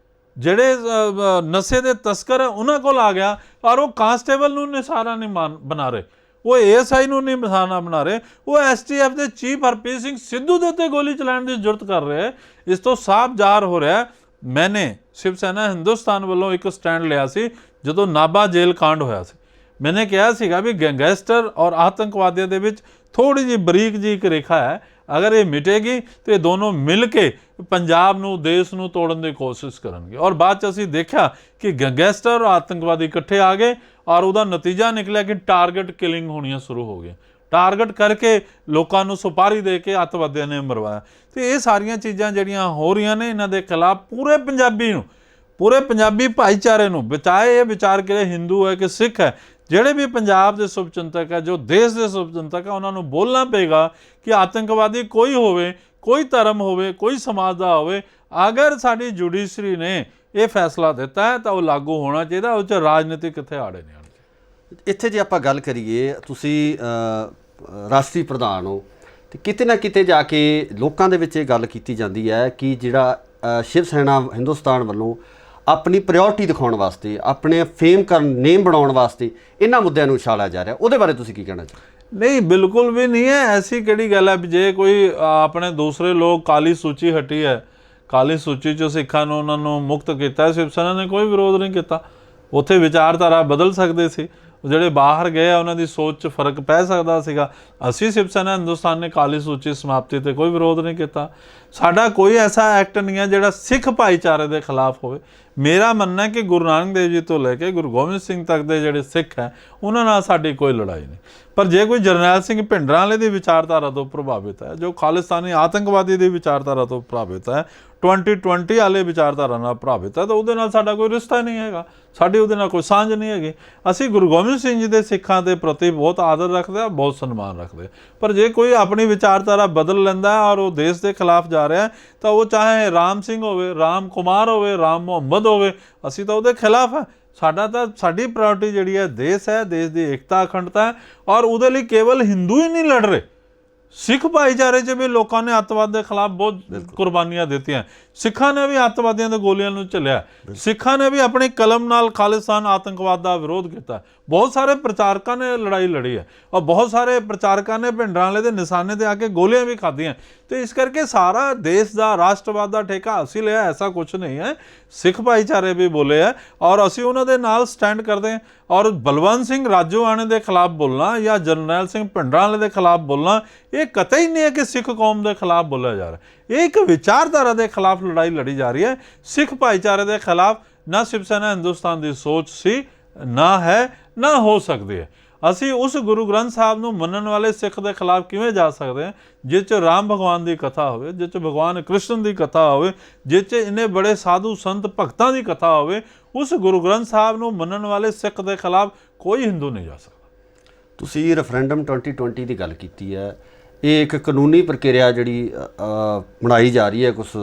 ਜਿਹੜੇ ਨਸ਼ੇ ਦੇ ਤਸਕਰ ਹੈ ਉਹਨਾਂ ਕੋਲ ਆ ਗਿਆ। ਔਰ ਉਹ ਕਾਂਸਟੇਬਲ ਨੂੰ ਨਿਸ਼ਾਨਾ ਨਹੀਂ ਬਣਾ ਰਹੇ, ਉਹ ASI ਨੂੰ ਨਹੀਂ ਨਿਸ਼ਾਨਾ ਬਣਾ ਰਹੇ, ਉਹ STF ਦੇ ਚੀਫ ਹਰਪ੍ਰੀਤ ਸਿੰਘ ਸਿੱਧੂ ਦੇ ਉੱਤੇ ਗੋਲੀ ਚਲਾਉਣ ਦੀ ਜ਼ਰੂਰਤ ਕਰ ਰਹੇ ਹੈ। ਇਸ ਤੋਂ ਸਾਫ਼ ਜ਼ਾਹਰ ਹੋ ਰਿਹਾ। ਮੈਨੇ ਸ਼ਿਵ ਸੈਨਾ ਹਿੰਦੁਸਤਾਨ ਵੱਲੋਂ ਇੱਕ ਸਟੈਂਡ ਲਿਆ ਸੀ ਜਦੋਂ ਨਾਭਾ ਜੇਲ੍ਹ ਕਾਂਡ ਹੋਇਆ ਸੀ। ਮੈਨੇ ਕਿਹਾ ਸੀਗਾ ਵੀ ਗੈਂਗਸਟਰ ਔਰ ਆਤੰਕਵਾਦੀਆਂ ਦੇ ਵਿੱਚ ਥੋੜੀ ਜਿਹੀ ਬਰੀਕ ਜਿਹੀ ਇੱਕ ਰੇਖਾ ਹੈ, ਅਗਰ ਇਹ ਮਿਟੇਗੀ ਤਾਂ ਇਹ ਦੋਨੋਂ ਮਿਲ ਕੇ ਪੰਜਾਬ ਨੂੰ, ਦੇਸ਼ ਨੂੰ ਤੋੜਨ ਦੀ ਕੋਸ਼ਿਸ਼ ਕਰਨਗੇ। ਔਰ ਬਾਅਦ 'ਚ ਅਸੀਂ ਦੇਖਿਆ ਕਿ ਗੈਂਗਸਟਰ ਔਰ ਆਤੰਕਵਾਦੀ ਇਕੱਠੇ ਆ ਗਏ, ਔਰ ਉਹਦਾ ਨਤੀਜਾ ਨਿਕਲਿਆ ਕਿ ਟਾਰਗੇਟ ਕਿਲਿੰਗ ਹੋਣੀਆਂ ਸ਼ੁਰੂ ਹੋ ਗਈਆਂ। ਟਾਰਗੇਟ ਕਰਕੇ ਲੋਕਾਂ ਨੂੰ ਸੁਪਾਰੀ ਦੇ ਕੇ ਅੱਤਵਾਦੀਆਂ ਨੇ ਮਰਵਾਇਆ। ਤੇ ਇਹ ਸਾਰੀਆਂ ਚੀਜ਼ਾਂ ਜਿਹੜੀਆਂ ਹੋ ਰਹੀਆਂ ਨੇ, ਇਹਨਾਂ ਦੇ ਖਿਲਾਫ ਪੂਰੇ ਪੰਜਾਬੀ ਨੂੰ, ਪੂਰੇ ਪੰਜਾਬੀ ਭਾਈਚਾਰੇ ਨੂੰ, ਬਚਾਏ ਇਹ ਵਿਚਾਰ ਕੇ ਹਿੰਦੂ ਹੈ ਕਿ ਸਿੱਖ ਹੈ, ਜਿਹੜੇ ਵੀ ਪੰਜਾਬ ਦੇ ਸ਼ੁਭਚਿੰਤਕ ਹੈ, ਜੋ ਦੇਸ਼ ਦੇ ਸ਼ੁਭਚਿੰਤਕ ਹੈ, ਉਹਨਾਂ ਨੂੰ ਬੋਲਣਾ ਪਏਗਾ ਕਿ ਆਤੰਕਵਾਦੀ ਕੋਈ ਹੋਵੇ, ਕੋਈ ਧਰਮ ਹੋਵੇ, ਕੋਈ ਸਮਾਜ ਦਾ ਹੋਵੇ, ਅਗਰ ਸਾਡੀ ਜੁਡੀਸ਼ਰੀ ਨੇ ਇਹ ਫੈਸਲਾ ਦਿੱਤਾ ਹੈ ਤਾਂ ਉਹ ਲਾਗੂ ਹੋਣਾ ਚਾਹੀਦਾ। ਉਹ 'ਚ ਰਾਜਨੀਤਿਕ ਕਿੱਥੇ ਆੜੇ ਨੇ। ਇੱਥੇ ਜੇ ਆਪਾਂ ਗੱਲ ਕਰੀਏ, ਤੁਸੀਂ ਰਾਸ਼ਟਰੀ ਪ੍ਰਧਾਨ ਹੋ ਤੇ ਕਿਤੇ ਨਾ ਕਿਤੇ ਜਾ ਕੇ ਲੋਕਾਂ ਦੇ ਵਿੱਚ ਇਹ ਗੱਲ ਕੀਤੀ ਜਾਂਦੀ ਹੈ ਕਿ ਜਿਹੜਾ ਸ਼ਿਵ ਸੈਨਾ ਹਿੰਦੁਸਤਾਨ ਵੱਲੋਂ ਆਪਣੀ ਪ੍ਰਾਇਓਰਟੀ ਦਿਖਾਉਣ ਵਾਸਤੇ, ਆਪਣੇ ਫੇਮ ਕਰਨ, ਨੇਮ ਬਣਾਉਣ ਵਾਸਤੇ ਇਹਨਾਂ ਮੁੱਦਿਆਂ ਨੂੰ ਉਛਾਲਿਆ ਜਾ ਰਿਹਾ, ਉਹਦੇ ਬਾਰੇ ਤੁਸੀਂ ਕੀ ਕਹਿਣਾ ਚਾਹੁੰਦੇ? ਨਹੀਂ, ਬਿਲਕੁਲ ਵੀ ਨਹੀਂ ਹੈ। ਐਸੀ ਕਿਹੜੀ ਗੱਲ ਹੈ ਵੀ ਜੇ ਕੋਈ ਆਪਣੇ ਦੂਸਰੇ ਲੋਕ ਕਾਲੀ ਸੂਚੀ ਹਟੀ ਹੈ, ਕਾਲੀ ਸੂਚੀ 'ਚੋਂ ਸਿੱਖਾਂ ਨੂੰ ਉਹਨਾਂ ਨੂੰ ਮੁਕਤ ਕੀਤਾ, ਸ਼ਿਵ ਸੈਨਾ ਨੇ ਕੋਈ ਵਿਰੋਧ ਨਹੀਂ ਕੀਤਾ। ਉੱਥੇ ਵਿਚਾਰਧਾਰਾ ਬਦਲ ਸਕਦੇ ਸੀ, ਜਿਹੜੇ ਬਾਹਰ ਗਏ ਆ ਉਹਨਾਂ ਦੀ ਸੋਚ 'ਚ ਫਰਕ ਪੈ ਸਕਦਾ ਸੀਗਾ। ਅਸੀਂ ਸ਼ਿਵ ਸੈਨਾ ਹਿੰਦੁਸਤਾਨ ਨੇ ਕਾਲੀ ਸੂਚੀ ਸਮਾਪਤੀ 'ਤੇ ਕੋਈ ਵਿਰੋਧ ਨਹੀਂ ਕੀਤਾ। ਸਾਡਾ ਕੋਈ ਐਸਾ ਐਕਟ ਨਹੀਂ ਹੈ ਜਿਹੜਾ ਸਿੱਖ ਭਾਈਚਾਰੇ ਦੇ ਖਿਲਾਫ ਹੋਵੇ। ਮੇਰਾ ਮੰਨਣਾ ਹੈ ਕਿ ਗੁਰੂ ਨਾਨਕ ਦੇਵ ਜੀ ਤੋਂ ਲੈ ਕੇ ਗੁਰੂ ਗੋਬਿੰਦ ਸਿੰਘ ਤੱਕ ਦੇ ਜਿਹੜੇ ਸਿੱਖ ਹੈ ਉਹਨਾਂ ਨਾਲ ਸਾਡੀ ਕੋਈ ਲੜਾਈ ਨਹੀਂ। ਪਰ ਜੇ ਕੋਈ ਜਰਨੈਲ ਸਿੰਘ ਭਿੰਡਰਾਂ ਵਾਲੇ ਦੀ ਵਿਚਾਰਧਾਰਾ ਤੋਂ ਪ੍ਰਭਾਵਿਤ ਹੈ, ਜੋ ਖਾਲਿਸਤਾਨੀ ਆਤੰਕਵਾਦੀ ਦੀ ਵਿਚਾਰਧਾਰਾ ਤੋਂ ਪ੍ਰਭਾਵਿਤ ਹੈ, 2020 ਵਾਲੇ ਵਿਚਾਰਧਾਰਾ ਨਾਲ ਪ੍ਰਭਾਵਿਤ ਹੈ, ਤਾਂ ਉਹਦੇ ਨਾਲ ਸਾਡਾ ਕੋਈ ਰਿਸ਼ਤਾ ਨਹੀਂ ਹੈਗਾ, ਸਾਡੀ ਉਹਦੇ ਨਾਲ ਕੋਈ ਸਾਂਝ ਨਹੀਂ ਹੈਗੀ। ਅਸੀਂ ਗੁਰੂ ਗੋਬਿੰਦ ਸਿੰਘ ਜੀ ਦੇ ਸਿੱਖਾਂ ਦੇ ਪ੍ਰਤੀ ਬਹੁਤ ਆਦਰ ਰੱਖਦੇ ਹਾਂ, ਬਹੁਤ ਸਨਮਾਨ ਰੱਖਦੇ ਹਾਂ। ਪਰ ਜੇ ਕੋਈ ਆਪਣੀ ਵਿਚਾਰਧਾਰਾ ਬਦਲ ਲੈਂਦਾ ਔਰ ਉਹ ਦੇਸ਼ ਦੇ ਖਿਲਾਫ ਜਾ ਰਿਹਾ ਤਾਂ ਉਹ ਚਾਹੇ ਰਾਮ ਸਿੰਘ ਹੋਵੇ, ਰਾਮ ਕੁਮਾਰ ਹੋਵੇ, ਰਾਮ ਮੁਹੰਮਦ ਹੋਵੇ, ਅਸੀਂ ਤਾਂ ਉਹਦੇ ਖਿਲਾਫ ਹੈ। ਸਾਡੀ ਪ੍ਰਾਇੋਰਟੀ ਜਿਹੜੀ ਹੈ ਦੇਸ਼ ਹੈ, ਦੇਸ਼ ਦੀ ਏਕਤਾ ਅਖੰਡਤਾ ਹੈ। ਔਰ ਉਹਦੇ ਲਈ ਕੇਵਲ ਹਿੰਦੂ ਹੀ ਨਹੀਂ ਲੜ ਰਹੇ, ਸਿੱਖ ਭਾਈਚਾਰੇ 'ਚ ਵੀ ਲੋਕਾਂ ਨੇ ਅੱਤਵਾਦ ਦੇ ਖਿਲਾਫ ਬਹੁਤ ਕੁਰਬਾਨੀਆਂ ਦਿੱਤੀਆਂ। ਸਿੱਖਾਂ ਨੇ ਵੀ ਅੱਤਵਾਦੀਆਂ ਦੇ ਗੋਲੀਆਂ ਨੂੰ ਝੱਲਿਆ, ਸਿੱਖਾਂ ਨੇ ਵੀ ਆਪਣੀ ਕਲਮ ਨਾਲ ਖਾਲਿਸਤਾਨ ਆਤੰਕਵਾਦ ਦਾ ਵਿਰੋਧ ਕੀਤਾ। ਬਹੁਤ ਸਾਰੇ ਪ੍ਰਚਾਰਕਾਂ ਨੇ ਲੜਾਈ ਲੜੀ ਹੈ, ਔਰ ਬਹੁਤ ਸਾਰੇ ਪ੍ਰਚਾਰਕਾਂ ਨੇ ਭਿੰਡਰਾਂ ਵਾਲੇ ਦੇ ਨਿਸ਼ਾਨੇ 'ਤੇ ਆ ਕੇ ਗੋਲੀਆਂ ਵੀ ਖਾਧੀਆਂ। ਤੇ ਇਸ ਕਰਕੇ ਸਾਰਾ ਦੇਸ਼ ਦਾ ਰਾਸ਼ਟਰਵਾਦ ਦਾ ਠੇਕਾ ਅਸੀਂ ਲਿਆ, ਐਸਾ ਕੁਛ ਨਹੀਂ ਹੈ। ਸਿੱਖ ਭਾਈਚਾਰੇ ਵੀ ਬੋਲੇ ਹੈ ਔਰ ਅਸੀਂ ਉਹਨਾਂ ਦੇ ਨਾਲ ਸਟੈਂਡ ਕਰਦੇ ਹਾਂ। ਔਰ ਬਲਵੰਤ ਸਿੰਘ ਰਾਜੋਆਣੇ ਦੇ ਖਿਲਾਫ ਬੋਲਣਾ ਜਾਂ ਜਰਨੈਲ ਸਿੰਘ ਭਿੰਡਰਾਂ ਵਾਲੇ ਦੇ ਖਿਲਾਫ ਬੋਲਣਾ ਇਹ ਕਤਈ ਨਹੀਂ ਹੈ ਕਿ ਸਿੱਖ ਕੌਮ ਦੇ ਖਿਲਾਫ ਬੋਲਿਆ ਜਾ ਰਿਹਾ। ਇਹ ਇੱਕ ਵਿਚਾਰਧਾਰਾ ਦੇ ਖਿਲਾਫ ਲੜਾਈ ਲੜੀ ਜਾ ਰਹੀ ਹੈ। ਸਿੱਖ ਭਾਈਚਾਰੇ ਦੇ ਖਿਲਾਫ ਨਾ ਸ਼ਿਵ ਸੈਨਾ ਹਿੰਦੁਸਤਾਨ ਦੀ ਸੋਚ ਸੀ, ਨਾ ਹੈ, ਨਾ ਹੋ ਸਕਦੀ ਹੈ। ਅਸੀਂ ਉਸ ਗੁਰੂ ਗ੍ਰੰਥ ਸਾਹਿਬ ਨੂੰ ਮੰਨਣ ਵਾਲੇ ਸਿੱਖ ਦੇ ਖਿਲਾਫ ਕਿਵੇਂ ਜਾ ਸਕਦੇ ਹਾਂ ਜਿਸ 'ਚ ਰਾਮ ਭਗਵਾਨ ਦੀ ਕਥਾ ਹੋਵੇ, ਜਿਸ 'ਚ ਭਗਵਾਨ ਕ੍ਰਿਸ਼ਨ ਦੀ ਕਥਾ ਹੋਵੇ, ਜਿਸ 'ਚ ਇੰਨੇ ਬੜੇ ਸਾਧੂ ਸੰਤ ਭਗਤਾਂ ਦੀ ਕਥਾ ਹੋਵੇ। ਉਸ ਗੁਰੂ ਗ੍ਰੰਥ ਸਾਹਿਬ ਨੂੰ ਮੰਨਣ ਵਾਲੇ ਸਿੱਖ ਦੇ ਖਿਲਾਫ ਕੋਈ ਹਿੰਦੂ ਨਹੀਂ ਜਾ ਸਕਦਾ। ਤੁਸੀਂ ਰੈਫਰੈਂਡਮ 2020 ਦੀ ਗੱਲ ਕੀਤੀ ਹੈ, ਇਹ ਇੱਕ ਕਾਨੂੰਨੀ ਪ੍ਰਕਿਰਿਆ ਜਿਹੜੀ ਬਣਾਈ ਜਾ ਰਹੀ ਹੈ ਕੁਛ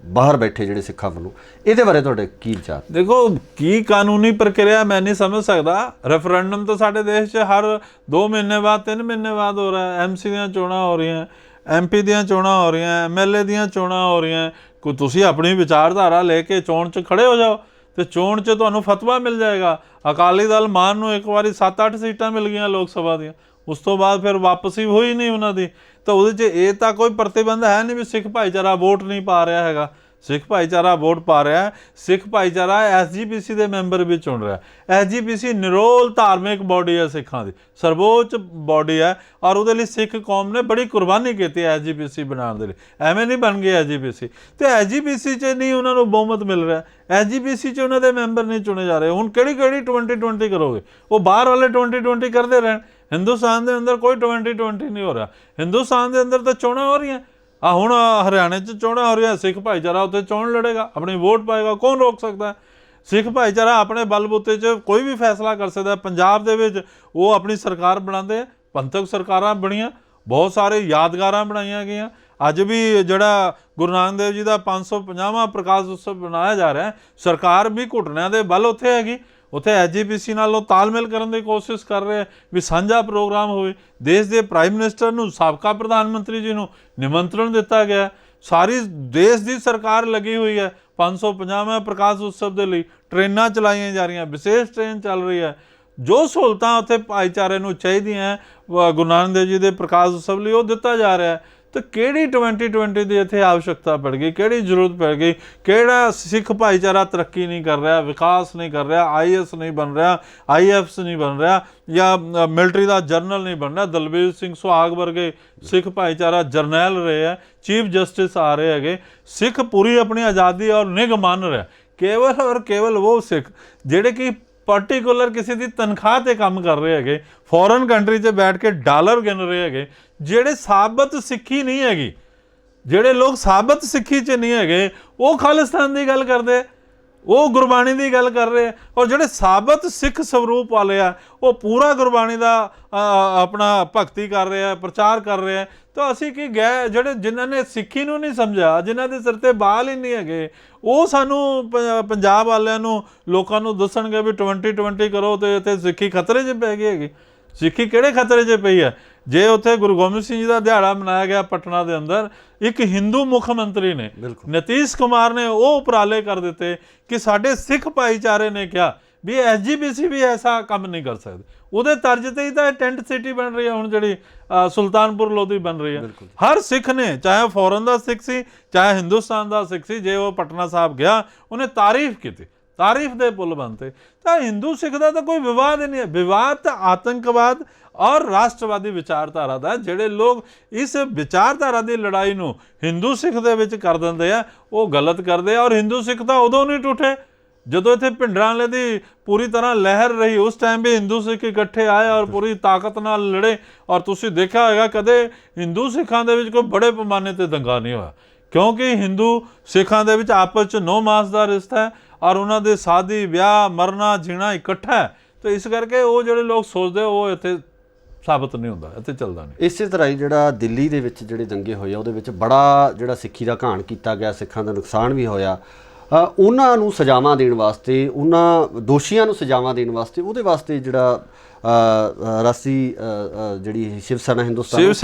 ਬਾਹਰ ਬੈਠੇ ਜਿਹੜੇ ਸਿੱਖਾਂ ਵੱਲੋਂ, ਇਹਦੇ ਬਾਰੇ ਤੁਹਾਡੇ ਕੀ ਵਿਚਾਰ? ਦੇਖੋ, ਕੀ ਕਾਨੂੰਨੀ ਪ੍ਰਕਿਰਿਆ ਮੈਂ ਨਹੀਂ ਸਮਝ ਸਕਦਾ। ਰੈਫਰੈਂਡਮ ਤਾਂ ਸਾਡੇ ਦੇਸ਼ 'ਚ ਹਰ 2 ਮਹੀਨੇ ਬਾਅਦ, 3 ਮਹੀਨੇ ਬਾਅਦ ਹੋ ਰਿਹਾ ਹੈ। MC ਦੀਆਂ ਚੋਣਾਂ ਹੋ ਰਹੀਆਂ, MP ਦੀਆਂ ਚੋਣਾਂ ਹੋ ਰਹੀਆਂ, MLA ਦੀਆਂ ਚੋਣਾਂ ਹੋ ਰਹੀਆਂ। ਕੋਈ ਤੁਸੀਂ ਆਪਣੀ ਵਿਚਾਰਧਾਰਾ ਲੈ ਕੇ ਚੋਣ 'ਚ ਖੜੇ ਹੋ ਜਾਓ ਤੇ ਚੋਣ 'ਚ ਤੁਹਾਨੂੰ ਫਤਵਾ ਮਿਲ ਜਾਏਗਾ। ਅਕਾਲੀ ਦਲ ਮਾਨ ਨੂੰ ਇੱਕ ਵਾਰੀ 7-8 ਸੀਟਾਂ ਮਿਲ ਗਈਆਂ ਲੋਕ ਸਭਾ ਦੀਆਂ, ਉਸ ਤੋਂ ਬਾਅਦ ਫਿਰ ਵਾਪਸੀ ਹੋਈ ਨਹੀਂ ਉਹਨਾਂ ਦੀ। ਤਾਂ ਉਹਦੇ 'ਚ ਇਹ ਤਾਂ ਕੋਈ ਪ੍ਰਤੀਬੰਧ ਹੈ ਨਹੀਂ ਵੀ ਸਿੱਖ ਭਾਈਚਾਰਾ ਵੋਟ ਨਹੀਂ ਪਾ ਰਿਹਾ ਹੈਗਾ। ਸਿੱਖ ਭਾਈਚਾਰਾ ਵੋਟ ਪਾ ਰਿਹਾ। ਸਿੱਖ ਭਾਈਚਾਰਾ SGPC ਦੇ ਮੈਂਬਰ ਵੀ ਚੁਣ ਰਿਹਾ। SGPC ਨਿਰੋਲ ਧਾਰਮਿਕ ਬੋਡੀ ਹੈ, ਸਿੱਖਾਂ ਦੀ ਸਰਵੋੱਚ ਬੋਡੀ ਹੈ, ਔਰ ਉਹਦੇ ਲਈ ਸਿੱਖ ਕੌਮ ਨੇ ਬੜੀ ਕੁਰਬਾਨੀ ਕੀਤੀ ਹੈ SGPC ਬਣਾਉਣ ਦੇ ਲਈ। ਐਵੇਂ ਨਹੀਂ ਬਣ ਗਈ SGPC, ਤੇ SGPC 'ਚ ਨਹੀਂ ਉਹਨਾਂ ਨੂੰ ਬਹੁਮਤ ਮਿਲ ਰਿਹਾ। SGPC 'ਚ ਉਹਨਾਂ ਦੇ ਮੈਂਬਰ ਨਹੀਂ ਚੁਣੇ ਜਾ ਰਹੇ। ਹੁਣ ਕਿਹੜੀ 2020 ਕਰੋਗੇ? ਉਹ ਬਾਹਰ ਵਾਲੇ 2020 ਕਰਦੇ ਰਹਿਣ। ਹਿੰਦੁਸਤਾਨ ਦੇ ਅੰਦਰ ਕੋਈ 2020 ਨਹੀਂ ਹੋ ਰਿਹਾ। ਹਿੰਦੁਸਤਾਨ ਦੇ ਅੰਦਰ ਤਾਂ ਚੋਣਾਂ ਹੋ ਰਹੀਆਂ। ਹੁਣ ਹਰਿਆਣੇ 'ਚ ਚੋਣਾਂ ਹੋ ਰਹੀਆਂ, ਸਿੱਖ ਭਾਈਚਾਰਾ ਉੱਥੇ ਚੋਣ ਲੜੇਗਾ, ਆਪਣੀ ਵੋਟ ਪਾਏਗਾ, ਕੌਣ ਰੋਕ ਸਕਦਾ ਹੈ? ਸਿੱਖ ਭਾਈਚਾਰਾ ਆਪਣੇ ਬਲਬੂਤੇ 'ਚ ਕੋਈ ਵੀ ਫੈਸਲਾ ਕਰ ਸਕਦਾ। ਪੰਜਾਬ ਦੇ ਵਿੱਚ ਉਹ ਆਪਣੀ ਸਰਕਾਰ ਬਣਾਉਂਦੇ ਆ, ਪੰਥਕ ਸਰਕਾਰਾਂ ਬਣੀਆਂ, ਬਹੁਤ ਸਾਰੇ ਯਾਦਗਾਰਾਂ ਬਣਾਈਆਂ ਗਈਆਂ। ਅੱਜ ਵੀ ਜਿਹੜਾ ਗੁਰੂ ਨਾਨਕ ਦੇਵ ਜੀ ਦਾ 550ਵਾਂ ਪ੍ਰਕਾਸ਼ ਉਤਸਵ ਮਨਾਇਆ ਜਾ ਰਿਹਾ, ਸਰਕਾਰ ਵੀ ਘੁਟਨਿਆਂ ਦੇ ਬਲ ਉੱਥੇ ਹੈਗੀ। ਉੱਥੇ SGPC ਨਾਲ ਉਹ ਤਾਲਮੇਲ ਕਰਨ ਦੀ ਕੋਸ਼ਿਸ਼ ਕਰ ਰਹੇ ਵੀ ਸਾਂਝਾ ਪ੍ਰੋਗਰਾਮ ਹੋਵੇ। ਦੇਸ਼ ਦੇ ਪ੍ਰਾਈਮ ਮਿਨਿਸਟਰ ਨੂੰ, ਸਾਬਕਾ ਪ੍ਰਧਾਨ ਮੰਤਰੀ ਜੀ ਨੂੰ ਨਿਮੰਤਰਣ ਦਿੱਤਾ ਗਿਆ। ਸਾਰੀ ਦੇਸ਼ ਦੀ ਸਰਕਾਰ ਲੱਗੀ ਹੋਈ ਹੈ 550ਵਾਂ ਪ੍ਰਕਾਸ਼ ਉਤਸਵ ਦੇ ਲਈ। ਟ੍ਰੇਨਾਂ ਚਲਾਈਆਂ ਜਾ ਰਹੀਆਂ, ਵਿਸ਼ੇਸ਼ ਟ੍ਰੇਨ ਚੱਲ ਰਹੀ ਹੈ। ਜੋ ਸਹੂਲਤਾਂ ਉੱਥੇ ਭਾਈਚਾਰੇ ਨੂੰ ਚਾਹੀਦੀਆਂ ਗੁਰੂ ਨਾਨਕ ਦੇਵ ਜੀ ਦੇ ਪ੍ਰਕਾਸ਼ ਉਤਸਵ ਲਈ, ਉਹ ਦਿੱਤਾ ਜਾ ਰਿਹਾ। ਤਾਂ ਕਿਹੜੀ 2020 ਦੀ ਇੱਥੇ ਆਵਸ਼ਕਤਾ ਪੜ ਗਈ, ਕਿਹੜੀ ਜ਼ਰੂਰਤ ਪੈ ਗਈ? ਕਿਹੜਾ ਸਿੱਖ ਭਾਈਚਾਰਾ ਤਰੱਕੀ ਨਹੀਂ ਕਰ ਰਿਹਾ, ਵਿਕਾਸ ਨਹੀਂ ਕਰ ਰਿਹਾ, IAS ਨਹੀਂ ਬਣ ਰਿਹਾ, IFS ਨਹੀਂ ਬਣ ਰਿਹਾ, ਜਾਂ ਮਿਲਟਰੀ ਦਾ ਜਰਨਲ ਨਹੀਂ ਬਣ ਰਿਹਾ? ਦਲਬੀਰ ਸਿੰਘ ਸੁਹਾਗ ਵਰਗੇ ਸਿੱਖ ਭਾਈਚਾਰਾ ਜਰਨੈਲ ਰਹੇ ਹੈ, ਚੀਫ ਜਸਟਿਸ ਆ ਰਹੇ ਹੈਗੇ। ਸਿੱਖ ਪੂਰੀ ਆਪਣੀ ਆਜ਼ਾਦੀ ਔਰ ਨਿੱਘ ਮੰਨ ਰਿਹਾ। ਕੇਵਲ ਔਰ ਕੇਵਲ ਉਹ ਸਿੱਖ ਜਿਹੜੇ ਕਿ ਪਾਰਟੀਕੂਲਰ ਕਿਸੇ ਦੀ ਤਨਖਾਹ 'ਤੇ ਕੰਮ ਕਰ ਰਹੇ ਹੈਗੇ, ਫੋਰਨ ਕੰਟਰੀ 'ਚ ਬੈਠ ਕੇ ਡਾਲਰ ਗਿਣ ਰਹੇ ਹੈਗੇ, ਜਿਹੜੇ ਸਾਬਤ ਸਿੱਖੀ ਨਹੀਂ ਹੈਗੀ, ਜਿਹੜੇ ਲੋਕ ਸਾਬਤ ਸਿੱਖੀ 'ਚ ਨਹੀਂ ਹੈਗੇ, ਉਹ ਖਾਲਿਸਤਾਨ ਦੀ ਗੱਲ ਕਰਦੇ, ਉਹ ਗੁਰਬਾਣੀ ਦੀ ਗੱਲ ਕਰ ਰਹੇ। ਔਰ ਜਿਹੜੇ ਸਾਬਤ ਸਿੱਖ ਸਵਰੂਪ ਵਾਲੇ ਆ, ਉਹ ਪੂਰਾ ਗੁਰਬਾਣੀ ਦਾ ਆਪਣਾ ਭਗਤੀ ਕਰ ਰਹੇ ਆ, ਪ੍ਰਚਾਰ ਕਰ ਰਹੇ ਆ। ਤਾਂ ਅਸੀਂ ਕੀ ਗਏ ਜਿਹੜੇ ਜਿਨ੍ਹਾਂ ਨੇ ਸਿੱਖੀ ਨੂੰ ਨਹੀਂ ਸਮਝਿਆ, ਜਿਨ੍ਹਾਂ ਦੇ ਸਿਰ 'ਤੇ ਬਾਲ ਹੀ ਨਹੀਂ ਹੈਗੇ, ਉਹ ਸਾਨੂੰ ਪੰਜਾਬ ਵਾਲਿਆਂ ਨੂੰ, ਲੋਕਾਂ ਨੂੰ ਦੱਸਣਗੇ ਵੀ 2020 ਕਰੋ ਤੇ ਇੱਥੇ ਸਿੱਖੀ ਖਤਰੇ 'ਚ ਪੈ ਗਈ ਹੈਗੀ। ਸਿੱਖੀ ਕਿਹੜੇ ਖਤਰੇ 'ਚ ਪਈ ਹੈ? ਜੇ ਉੱਥੇ ਗੁਰੂ ਗੋਬਿੰਦ ਸਿੰਘ ਜੀ ਦਾ ਦਿਹਾੜਾ ਮਨਾਇਆ ਗਿਆ ਪਟਨਾ ਦੇ ਅੰਦਰ, ਇੱਕ ਹਿੰਦੂ ਮੁੱਖ ਮੰਤਰੀ ਨੇ, ਨਿਤੀਸ਼ ਕੁਮਾਰ ਨੇ ਉਹ ਉਪਰਾਲੇ ਕਰ ਦਿੱਤੇ ਕਿ ਸਾਡੇ ਸਿੱਖ ਭਾਈਚਾਰੇ ਨੇ ਕਿਹਾ ਵੀ SGPC ਵੀ ਐਸਾ ਕੰਮ ਨਹੀਂ ਕਰ ਸਕਦੇ। ਉਹਦੇ ਤਰਜ਼ ਤੇ ਹੀ ਤਾਂ ਟੈਂਟ ਸਿਟੀ ਬਣ ਰਹੀ ਹੈ ਹੁਣ, ਜਿਹੜੀ ਸੁਲਤਾਨਪੁਰ ਲੋਧੀ ਬਣ ਰਹੀ ਹੈ। ਹਰ ਸਿੱਖ ਨੇ, ਚਾਹੇ ਫੋਰਨ ਦਾ ਸਿੱਖ ਸੀ, ਚਾਹੇ ਹਿੰਦੁਸਤਾਨ ਦਾ ਸਿੱਖ ਸੀ, ਜੇ ਉਹ ਪਟਨਾ ਸਾਹਿਬ ਗਿਆ, ਉਹਨੇ ਤਾਰੀਫ ਕੀਤੀ, ਤਾਰੀਫ ਦੇ ਪੁੱਲ ਬਣਤੇ। ਤਾਂ ਹਿੰਦੂ ਸਿੱਖ ਦਾ ਤਾਂ ਕੋਈ ਵਿਵਾਦ ਹੀ ਨਹੀਂ ਹੈ। ਵਿਵਾਦ ਤਾਂ ਆਤੰਕਵਾਦ ਔਰ ਰਾਸ਼ਟਰਵਾਦੀ ਵਿਚਾਰਧਾਰਾ ਦਾ। ਜਿਹੜੇ ਲੋਕ ਇਸ ਵਿਚਾਰਧਾਰਾ ਦੀ ਲੜਾਈ ਨੂੰ ਹਿੰਦੂ ਸਿੱਖ ਦੇ ਵਿੱਚ ਕਰ ਦਿੰਦੇ ਆ, ਉਹ ਗਲਤ ਕਰਦੇ ਆ। ਔਰ ਹਿੰਦੂ ਸਿੱਖ ਤਾਂ ਉਦੋਂ ਨਹੀਂ ਟੁੱਟੇ ਜਦੋਂ ਇੱਥੇ ਭਿੰਡਰਾਂ ਵਾਲੇ ਦੀ ਪੂਰੀ ਤਰ੍ਹਾਂ ਲਹਿਰ ਰਹੀ। ਉਸ ਟਾਈਮ ਵੀ ਹਿੰਦੂ ਸਿੱਖ ਇਕੱਠੇ ਆਏ ਔਰ ਪੂਰੀ ਤਾਕਤ ਨਾਲ ਲੜੇ। ਔਰ ਤੁਸੀਂ ਦੇਖਿਆ ਹੋਏਗਾ ਕਦੇ ਹਿੰਦੂ ਸਿੱਖਾਂ ਦੇ ਵਿੱਚ ਕੋਈ ਬੜੇ ਪੈਮਾਨੇ 'ਤੇ ਦੰਗਾ ਨਹੀਂ ਹੋਇਆ, ਕਿਉਂਕਿ ਹਿੰਦੂ ਸਿੱਖਾਂ ਦੇ ਵਿੱਚ ਆਪਸ 'ਚ 9 ਮਾਸ ਦਾ ਰਿਸ਼ਤਾ ਹੈ ਔਰ ਉਹਨਾਂ ਦੇ ਸ਼ਾਦੀ, ਵਿਆਹ, ਮਰਨਾ, ਜੀਣਾ ਇਕੱਠਾ ਹੈ। ਤਾਂ ਇਸ ਕਰਕੇ ਉਹ ਜਿਹੜੇ ਲੋਕ ਸੋਚਦੇ ਉਹ ਇੱਥੇ ਸਾਬਤ ਨਹੀਂ ਹੁੰਦਾ, ਇੱਥੇ ਚੱਲਦਾ ਨਹੀਂ। ਇਸੇ ਤਰ੍ਹਾਂ ਹੀ ਜਿਹੜਾ ਦਿੱਲੀ ਦੇ ਵਿੱਚ ਜਿਹੜੇ ਦੰਗੇ ਹੋਏ ਆ, ਉਹਦੇ ਵਿੱਚ ਬੜਾ ਜਿਹੜਾ ਸਿੱਖੀ ਦਾ ਘਾਣ ਕੀਤਾ ਗਿਆ, ਸਿੱਖਾਂ ਦਾ ਨੁਕਸਾਨ ਵੀ ਹੋਇਆ। ਉਹਨਾਂ ਨੂੰ ਸਜ਼ਾਵਾਂ ਦੇਣ ਵਾਸਤੇ, ਉਹਨਾਂ ਦੋਸ਼ੀਆਂ ਨੂੰ ਸਜ਼ਾਵਾਂ ਦੇਣ ਵਾਸਤੇ, ਉਹਦੇ ਵਾਸਤੇ ਜਿਹੜਾ ਰਾਸ਼ਟਰੀ ਜਿਹੜੀ ਸ਼ਿਵ ਸੈਨਾ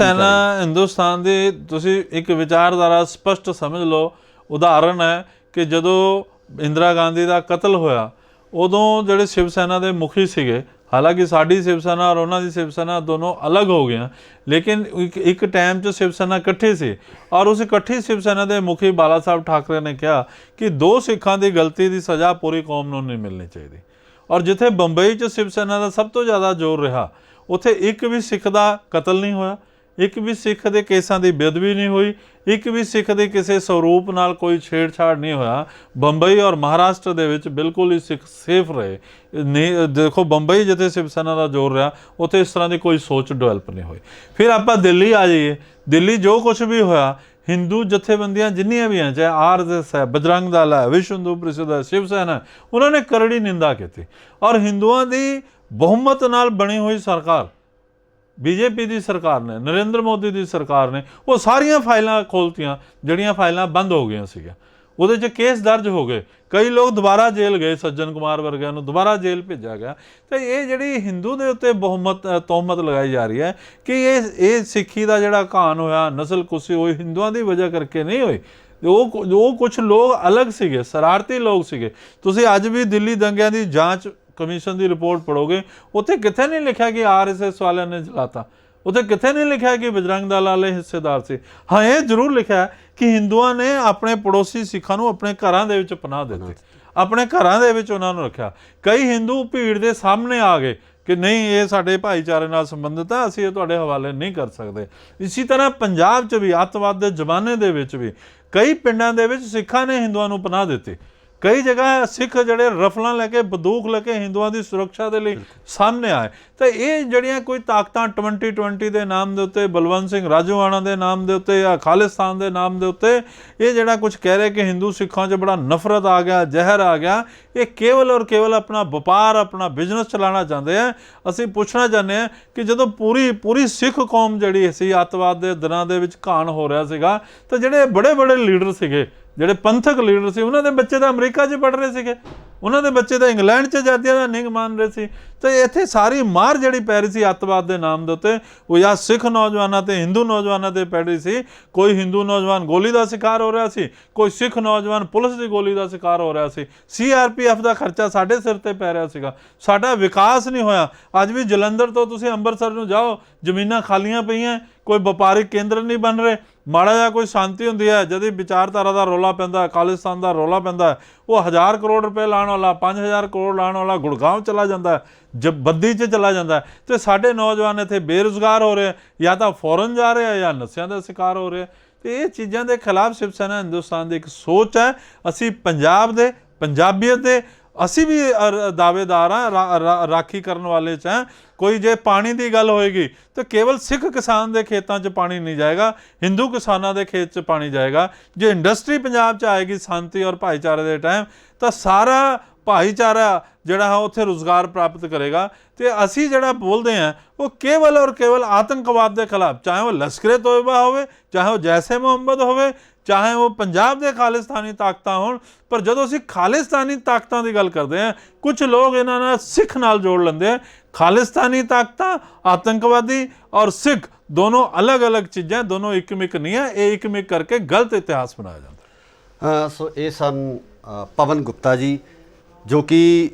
ਹਿੰਦੁਸਤਾਨ ਦੀ ਤੁਸੀਂ ਇੱਕ ਵਿਚਾਰਧਾਰਾ ਸਪਸ਼ਟ ਸਮਝ ਲਓ। ਉਦਾਹਰਨ ਹੈ ਕਿ ਜਦੋਂ ਇੰਦਰਾ ਗਾਂਧੀ ਦਾ ਕਤਲ ਹੋਇਆ, ਉਦੋਂ ਜਿਹੜੇ ਸ਼ਿਵ ਸੈਨਾ ਦੇ ਮੁਖੀ ਸੀਗੇ, ਹਾਲਾਂਕਿ ਸਾਡੀ ਸ਼ਿਵ ਸੈਨਾ ਔਰ ਉਹਨਾਂ ਦੀ ਸ਼ਿਵ ਸੈਨਾ ਦੋਨੋਂ ਅਲੱਗ ਹੋ ਗਈਆਂ, ਲੇਕਿਨ ਇੱਕ ਟਾਈਮ 'ਚ ਸ਼ਿਵ ਸੈਨਾ ਇਕੱਠੀ ਸੀ। ਔਰ ਉਸ ਇਕੱਠੀ ਸ਼ਿਵ ਸੈਨਾ ਦੇ ਮੁਖੀ ਬਾਲਾ ਸਾਹਿਬ ਠਾਕਰੇ ਨੇ ਕਿਹਾ ਕਿ 2 ਸਿੱਖਾਂ ਦੀ ਗਲਤੀ ਦੀ ਸਜ਼ਾ ਪੂਰੀ ਕੌਮ ਨੂੰ ਨਹੀਂ ਮਿਲਣੀ ਚਾਹੀਦੀ। ਔਰ ਜਿੱਥੇ ਬੰਬਈ 'ਚ ਸ਼ਿਵ ਸੈਨਾ ਦਾ ਸਭ ਤੋਂ ਜ਼ਿਆਦਾ ਜ਼ੋਰ ਰਿਹਾ, ਉੱਥੇ ਇੱਕ ਵੀ ਸਿੱਖ ਦਾ ਕਤਲ ਨਹੀਂ ਹੋਇਆ, ਇੱਕ ਵੀ ਸਿੱਖ ਦੇ ਕੇਸਾਂ ਦੀ ਬੇਅਦਬੀ ਨਹੀਂ ਹੋਈ, ਇੱਕ ਵੀ ਸਿੱਖ ਦੇ ਕਿਸੇ ਸਰੂਪ ਨਾਲ ਕੋਈ ਛੇੜਛਾੜ ਨਹੀਂ ਹੋਇਆ। ਬੰਬਈ ਔਰ ਮਹਾਰਾਸ਼ਟਰ ਦੇ ਵਿੱਚ ਬਿਲਕੁਲ ਹੀ ਸਿੱਖ ਸੇਫ ਰਹੇ। ਨਹੀਂ ਦੇਖੋ, ਬੰਬਈ ਜਿੱਥੇ ਸ਼ਿਵ ਸੈਨਾ ਦਾ ਜ਼ੋਰ ਰਿਹਾ, ਉੱਥੇ ਇਸ ਤਰ੍ਹਾਂ ਦੀ ਕੋਈ ਸੋਚ ਡਿਵੈਲਪ ਨਹੀਂ ਹੋਈ। ਫਿਰ ਆਪਾਂ ਦਿੱਲੀ ਆ ਜਾਈਏ। ਦਿੱਲੀ ਜੋ ਕੁਛ ਵੀ ਹੋਇਆ, ਹਿੰਦੂ ਜਥੇਬੰਦੀਆਂ ਜਿੰਨੀਆਂ ਵੀ ਹਨ, ਚਾਹੇ RSS ਹੈ, ਬਜਰੰਗ ਦਲ ਹੈ, ਵਿਸ਼ਵ ਹਿੰਦੂ ਪ੍ਰੀਸ਼ਦ ਹੈ, ਸ਼ਿਵ ਸੈਨਾ, ਉਹਨਾਂ ਨੇ ਕਰੜੀ ਨਿੰਦਾ ਕੀਤੀ। ਔਰ ਹਿੰਦੂਆਂ ਦੀ ਬਹੁਮਤ ਨਾਲ ਬਣੀ ਹੋਈ ਸਰਕਾਰ, BJP ਦੀ ਸਰਕਾਰ ਨੇ, ਨਰਿੰਦਰ ਮੋਦੀ ਦੀ ਸਰਕਾਰ ਨੇ, ਉਹ ਸਾਰੀਆਂ ਫਾਈਲਾਂ ਖੋਲ੍ਹਤੀਆਂ ਜਿਹੜੀਆਂ ਫਾਈਲਾਂ ਬੰਦ ਹੋ ਗਈਆਂ ਸੀਗੀਆਂ। ਉਹਦੇ 'ਚ ਕੇਸ ਦਰਜ ਹੋ ਗਏ, ਕਈ ਲੋਕ ਦੁਬਾਰਾ ਜੇਲ੍ਹ ਗਏ, ਸੱਜਣ ਕੁਮਾਰ ਵਰਗਿਆਂ ਨੂੰ ਦੁਬਾਰਾ ਜੇਲ੍ਹ ਭੇਜਿਆ ਗਿਆ। ਅਤੇ ਇਹ ਜਿਹੜੀ ਹਿੰਦੂ ਦੇ ਉੱਤੇ ਤੋਹਮਤ ਲਗਾਈ ਜਾ ਰਹੀ ਹੈ ਕਿ ਇਹ ਸਿੱਖੀ ਦਾ ਜਿਹੜਾ ਘਾਣ ਹੋਇਆ, ਨਸਲ ਕੁਸ਼ੀ ਹੋਈ, ਹਿੰਦੂਆਂ ਦੀ ਵਜ੍ਹਾ ਕਰਕੇ ਨਹੀਂ ਹੋਈ। ਉਹ ਕੁਛ ਲੋਕ ਅਲੱਗ ਸੀਗੇ, ਸ਼ਰਾਰਤੀ ਲੋਕ ਸੀਗੇ। ਤੁਸੀਂ ਅੱਜ ਵੀ ਦਿੱਲੀ ਦੰਗਿਆਂ ਦੀ ਜਾਂਚ ਕਮਿਸ਼ਨ ਦੀ ਰਿਪੋਰਟ ਪੜ੍ਹੋਗੇ, ਉੱਥੇ ਕਿੱਥੇ ਨਹੀਂ ਲਿਖਿਆ ਕਿ RSS ਵਾਲਿਆਂ ਨੇ ਜਲਾਤਾ, ਉੱਥੇ ਕਿੱਥੇ ਨਹੀਂ ਲਿਖਿਆ ਕਿ ਬਜਰੰਗ ਦਲ ਵਾਲੇ ਹਿੱਸੇਦਾਰ ਸੀ। ਹਾਂ, ਇਹ ਜ਼ਰੂਰ ਲਿਖਿਆ ਕਿ ਹਿੰਦੂਆਂ ਨੇ ਆਪਣੇ ਪੜੋਸੀ ਸਿੱਖਾਂ ਨੂੰ ਆਪਣੇ ਘਰਾਂ ਦੇ ਵਿੱਚ ਪਨਾਹ ਦਿੱਤੀ, ਆਪਣੇ ਘਰਾਂ ਦੇ ਵਿੱਚ ਉਹਨਾਂ ਨੂੰ ਰੱਖਿਆ। ਕਈ ਹਿੰਦੂ ਭੀੜ ਦੇ ਸਾਹਮਣੇ ਆ ਗਏ ਕਿ ਨਹੀਂ, ਇਹ ਸਾਡੇ ਭਾਈਚਾਰੇ ਨਾਲ ਸੰਬੰਧਿਤ ਹੈ, ਅਸੀਂ ਇਹ ਤੁਹਾਡੇ ਹਵਾਲੇ ਨਹੀਂ ਕਰ ਸਕਦੇ। ਇਸੇ ਤਰ੍ਹਾਂ ਪੰਜਾਬ 'ਚ ਵੀ ਅੱਤਵਾਦ ਦੇ ਜ਼ਮਾਨੇ ਦੇ ਵਿੱਚ ਵੀ ਕਈ ਪਿੰਡਾਂ ਦੇ ਵਿੱਚ ਸਿੱਖਾਂ ਨੇ ਹਿੰਦੂਆਂ ਨੂੰ ਪਨਾਹ ਦਿੱਤੀ। ਕਈ ਜਗ੍ਹਾ ਸਿੱਖ ਜਿਹੜੇ ਰਫਲਾਂ ਲੈ ਕੇ ਬੰਦੂਕ ਲੈ ਕੇ ਹਿੰਦੂਆਂ ਦੀ ਸੁਰੱਖਿਆ ਦੇ ਲਈ ਸਾਹਮਣੇ ਆਏ। ਤਾਂ ਇਹ ਜਿਹੜੀਆਂ ਕੋਈ ਤਾਕਤਾਂ 2020 ਦੇ ਨਾਮ ਦੇ ਉੱਤੇ, ਬਲਵੰਤ ਸਿੰਘ ਰਾਜੋਆਣਾ ਦੇ ਨਾਮ ਦੇ ਉੱਤੇ ਜਾਂ ਖਾਲਿਸਤਾਨ ਦੇ ਨਾਮ ਦੇ ਉੱਤੇ ਇਹ ਜਿਹੜਾ ਕੁਝ ਕਹਿ ਰਹੇ ਕਿ ਹਿੰਦੂ ਸਿੱਖਾਂ 'ਚ ਬੜਾ ਨਫ਼ਰਤ ਆ ਗਿਆ, ਜ਼ਹਿਰ ਆ ਗਿਆ, ਇਹ ਕੇਵਲ ਔਰ ਕੇਵਲ ਆਪਣਾ ਵਪਾਰ, ਆਪਣਾ ਬਿਜ਼ਨਸ ਚਲਾਉਣਾ ਚਾਹੁੰਦੇ ਆ। ਅਸੀਂ ਪੁੱਛਣਾ ਚਾਹੁੰਦੇ ਹਾਂ ਕਿ ਜਦੋਂ ਪੂਰੀ ਸਿੱਖ ਕੌਮ ਜਿਹੜੀ ਸੀ ਅੱਤਵਾਦ ਦੇ ਦਿਨਾਂ ਦੇ ਵਿੱਚ ਘਾਣ ਹੋ ਰਿਹਾ ਸੀਗਾ, ਤਾਂ ਜਿਹੜੇ ਬੜੇ ਲੀਡਰ ਸੀਗੇ, ਜਿਹੜੇ ਪੰਥਕ ਲੀਡਰ ਸੀ, ਉਹਨਾਂ ਦੇ ਬੱਚੇ ਤਾਂ ਅਮਰੀਕਾ 'ਚ ਪੜ੍ਹ ਰਹੇ ਸੀਗੇ, ਉਹਨਾਂ ਦੇ ਬੱਚੇ ਤਾਂ ਇੰਗਲੈਂਡ 'ਚ ਆਜ਼ਾਦੀਆਂ ਦਾ ਨਿੱਘ ਮਾਣ ਰਹੇ ਸੀ। ਤਾਂ ਇੱਥੇ ਸਾਰੀ ਮਾਰ ਜਿਹੜੀ ਪੈ ਰਹੀ ਸੀ ਅੱਤਵਾਦ ਦੇ ਨਾਮ ਦੇ ਉੱਤੇ, ਉਹ ਜਾਂ ਸਿੱਖ ਨੌਜਵਾਨਾਂ ਤੇ ਹਿੰਦੂ ਨੌਜਵਾਨਾਂ ਤੇ ਪੈ ਰਹੀ ਸੀ। ਕੋਈ ਹਿੰਦੂ ਨੌਜਵਾਨ ਗੋਲੀ ਦਾ ਸ਼ਿਕਾਰ ਹੋ ਰਿਹਾ ਸੀ, ਕੋਈ ਸਿੱਖ ਨੌਜਵਾਨ ਪੁਲਿਸ ਦੀ ਗੋਲੀ ਦਾ ਸ਼ਿਕਾਰ ਹੋ ਰਿਹਾ ਸੀ। CRPF ਦਾ ਖਰਚਾ ਸਾਡੇ ਸਿਰ ਤੇ ਪੈ ਰਿਹਾ ਸੀਗਾ। ਸਾਡਾ ਵਿਕਾਸ ਨਹੀਂ ਹੋਇਆ। ਅੱਜ ਵੀ ਜਲੰਧਰ ਤੋਂ ਤੁਸੀਂ ਅੰਮ੍ਰਿਤਸਰ ਨੂੰ ਜਾਓ, ਜ਼ਮੀਨਾਂ ਖਾਲੀਆਂ ਪਈਆਂ, ਕੋਈ ਵਪਾਰਿਕ ਕੇਂਦਰ ਨਹੀਂ ਬਣ ਰਹੇ। ਮਾੜਾ ਜਿਹਾ ਕੋਈ ਸ਼ਾਂਤੀ ਹੁੰਦੀ ਹੈ, ਜਦ ਵਿਚਾਰਧਾਰਾ ਦਾ ਰੌਲਾ ਪੈਂਦਾ, ਖਾਲਿਸਤਾਨ ਦਾ ਰੌਲਾ ਪੈਂਦਾ, ਉਹ 1000 ਕਰੋੜ ਰੁਪਏ ਲਾਉਣ ਵਾਲਾ, 5000 ਕਰੋੜ ਲਾਉਣ ਵਾਲਾ ਗੁੜਗਾਂਵ ਚਲਾ ਜਾਂਦਾ, ਬੱਦੀ 'ਚ ਚਲਾ ਜਾਂਦਾ। ਅਤੇ ਸਾਡੇ ਨੌਜਵਾਨ ਇੱਥੇ ਬੇਰੁਜ਼ਗਾਰ ਹੋ ਰਹੇ, ਜਾਂ ਤਾਂ ਫੌਰਨ ਜਾ ਰਹੇ ਆ ਜਾਂ ਨਸ਼ਿਆਂ ਦਾ ਸ਼ਿਕਾਰ ਹੋ ਰਹੇ। ਅਤੇ ਇਹ ਚੀਜ਼ਾਂ ਦੇ ਖਿਲਾਫ ਸ਼ਿਵ ਸੈਨਾ ਹਿੰਦੁਸਤਾਨ ਦੀ ਇੱਕ ਸੋਚ ਹੈ। ਅਸੀਂ ਪੰਜਾਬ ਦੇ, ਪੰਜਾਬੀਅਤ ਦੇ ਅਸੀਂ ਵੀ ਦਾਅਵੇਦਾਰ ਹਾਂ, ਰਾਖੀ ਕਰਨ ਵਾਲੇ 'ਚ ਹਾਂ। ਕੋਈ ਜੇ ਪਾਣੀ ਦੀ ਗੱਲ ਹੋਏਗੀ ਤਾਂ ਕੇਵਲ ਸਿੱਖ ਕਿਸਾਨ ਦੇ ਖੇਤਾਂ 'ਚ ਪਾਣੀ ਨਹੀਂ ਜਾਏਗਾ, ਹਿੰਦੂ ਕਿਸਾਨਾਂ ਦੇ ਖੇਤ 'ਚ ਪਾਣੀ ਜਾਏਗਾ। ਜੇ ਇੰਡਸਟਰੀ ਪੰਜਾਬ 'ਚ ਆਏਗੀ ਸ਼ਾਂਤੀ ਔਰ ਭਾਈਚਾਰੇ ਦੇ ਟਾਈਮ, ਤਾਂ ਸਾਰਾ ਭਾਈਚਾਰਾ ਜਿਹੜਾ ਉੱਥੇ ਰੁਜ਼ਗਾਰ ਪ੍ਰਾਪਤ ਕਰੇਗਾ। ਅਤੇ ਅਸੀਂ ਜਿਹੜਾ ਬੋਲਦੇ ਹਾਂ ਉਹ ਕੇਵਲ ਔਰ ਕੇਵਲ ਆਤੰਕਵਾਦ ਦੇ ਖਿਲਾਫ, ਚਾਹੇ ਉਹ ਲਸ਼ਕਰੇ ਤੋਇਬਾ ਹੋਵੇ, ਚਾਹੇ ਉਹ ਜੈਸੇ ਮੁਹੰਮਦ ਹੋਵੇ, ਚਾਹੇ ਉਹ ਪੰਜਾਬ ਦੇ ਖਾਲਿਸਤਾਨੀ ਤਾਕਤਾਂ ਹੋਣ। ਪਰ ਜਦੋਂ ਅਸੀਂ ਖਾਲਿਸਤਾਨੀ ਤਾਕਤਾਂ ਦੀ ਗੱਲ ਕਰਦੇ ਹਾਂ, ਕੁਝ ਲੋਕ ਇਹਨਾਂ ਨਾਲ ਸਿੱਖ ਨਾਲ ਜੋੜ ਲੈਂਦੇ ਆ। ਖਾਲਿਸਤਾਨੀ ਤਾਕਤਾਂ, ਆਤੰਕਵਾਦੀ ਔਰ ਸਿੱਖ ਦੋਨੋਂ ਅਲੱਗ-ਅਲੱਗ ਚੀਜ਼ਾਂ, ਦੋਨੋਂ ਇੱਕ-ਮਿਕ ਨਹੀਂ ਹੈ। ਇਹ ਇੱਕ-ਮਿਕ ਕਰਕੇ ਗਲਤ ਇਤਿਹਾਸ ਬਣਾਇਆ ਜਾਂਦਾ। ਸੋ ਇਹ ਸਨ ਪਵਨ ਗੁਪਤਾ ਜੀ, ਜੋ ਕਿ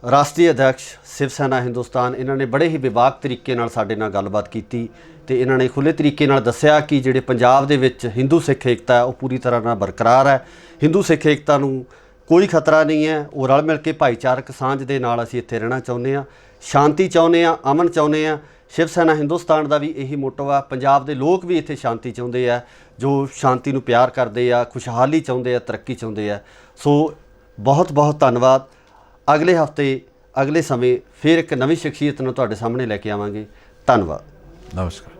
ਰਾਸ਼ਟਰੀ ਅਧਿਕਸ਼ ਸ਼ਿਵ ਸੈਨਾ ਹਿੰਦੁਸਤਾਨ। ਇਹਨਾਂ ਨੇ ਬੜੇ ਹੀ ਵਿਵਾਕ ਤਰੀਕੇ ਨਾਲ ਸਾਡੇ ਨਾਲ ਗੱਲਬਾਤ ਕੀਤੀ ਅਤੇ ਇਹਨਾਂ ਨੇ ਖੁੱਲ੍ਹੇ ਤਰੀਕੇ ਨਾਲ ਦੱਸਿਆ ਕਿ ਜਿਹੜੇ ਪੰਜਾਬ ਦੇ ਵਿੱਚ ਹਿੰਦੂ ਸਿੱਖ ਏਕਤਾ ਹੈ ਉਹ ਪੂਰੀ ਤਰ੍ਹਾਂ ਨਾਲ ਬਰਕਰਾਰ ਹੈ। ਹਿੰਦੂ ਸਿੱਖ ਏਕਤਾ ਨੂੰ ਕੋਈ ਖਤਰਾ ਨਹੀਂ ਹੈ। ਉਹ ਰਲ ਮਿਲ ਕੇ ਭਾਈਚਾਰਕ ਸਾਂਝ ਦੇ ਨਾਲ ਅਸੀਂ ਇੱਥੇ ਰਹਿਣਾ ਚਾਹੁੰਦੇ ਹਾਂ, ਸ਼ਾਂਤੀ ਚਾਹੁੰਦੇ ਹਾਂ, ਅਮਨ ਚਾਹੁੰਦੇ ਹਾਂ। ਸ਼ਿਵ ਸੈਨਾ ਹਿੰਦੁਸਤਾਨ ਦਾ ਵੀ ਇਹੀ ਮੋਟੋ ਆ। ਪੰਜਾਬ ਦੇ ਲੋਕ ਵੀ ਇੱਥੇ ਸ਼ਾਂਤੀ ਚਾਹੁੰਦੇ ਆ, ਜੋ ਸ਼ਾਂਤੀ ਨੂੰ ਪਿਆਰ ਕਰਦੇ ਆ, ਖੁਸ਼ਹਾਲੀ ਚਾਹੁੰਦੇ ਆ, ਤਰੱਕੀ ਚਾਹੁੰਦੇ ਆ। ਸੋ ਬਹੁਤ ਬਹੁਤ ਧੰਨਵਾਦ। ਅਗਲੇ ਹਫ਼ਤੇ, ਅਗਲੇ ਸਮੇਂ ਫਿਰ ਇੱਕ ਨਵੀਂ ਸ਼ਖਸੀਅਤ ਨੂੰ ਤੁਹਾਡੇ ਸਾਹਮਣੇ ਲੈ ਕੇ ਆਵਾਂਗੇ। ਧੰਨਵਾਦ। ਨਮਸਕਾਰ।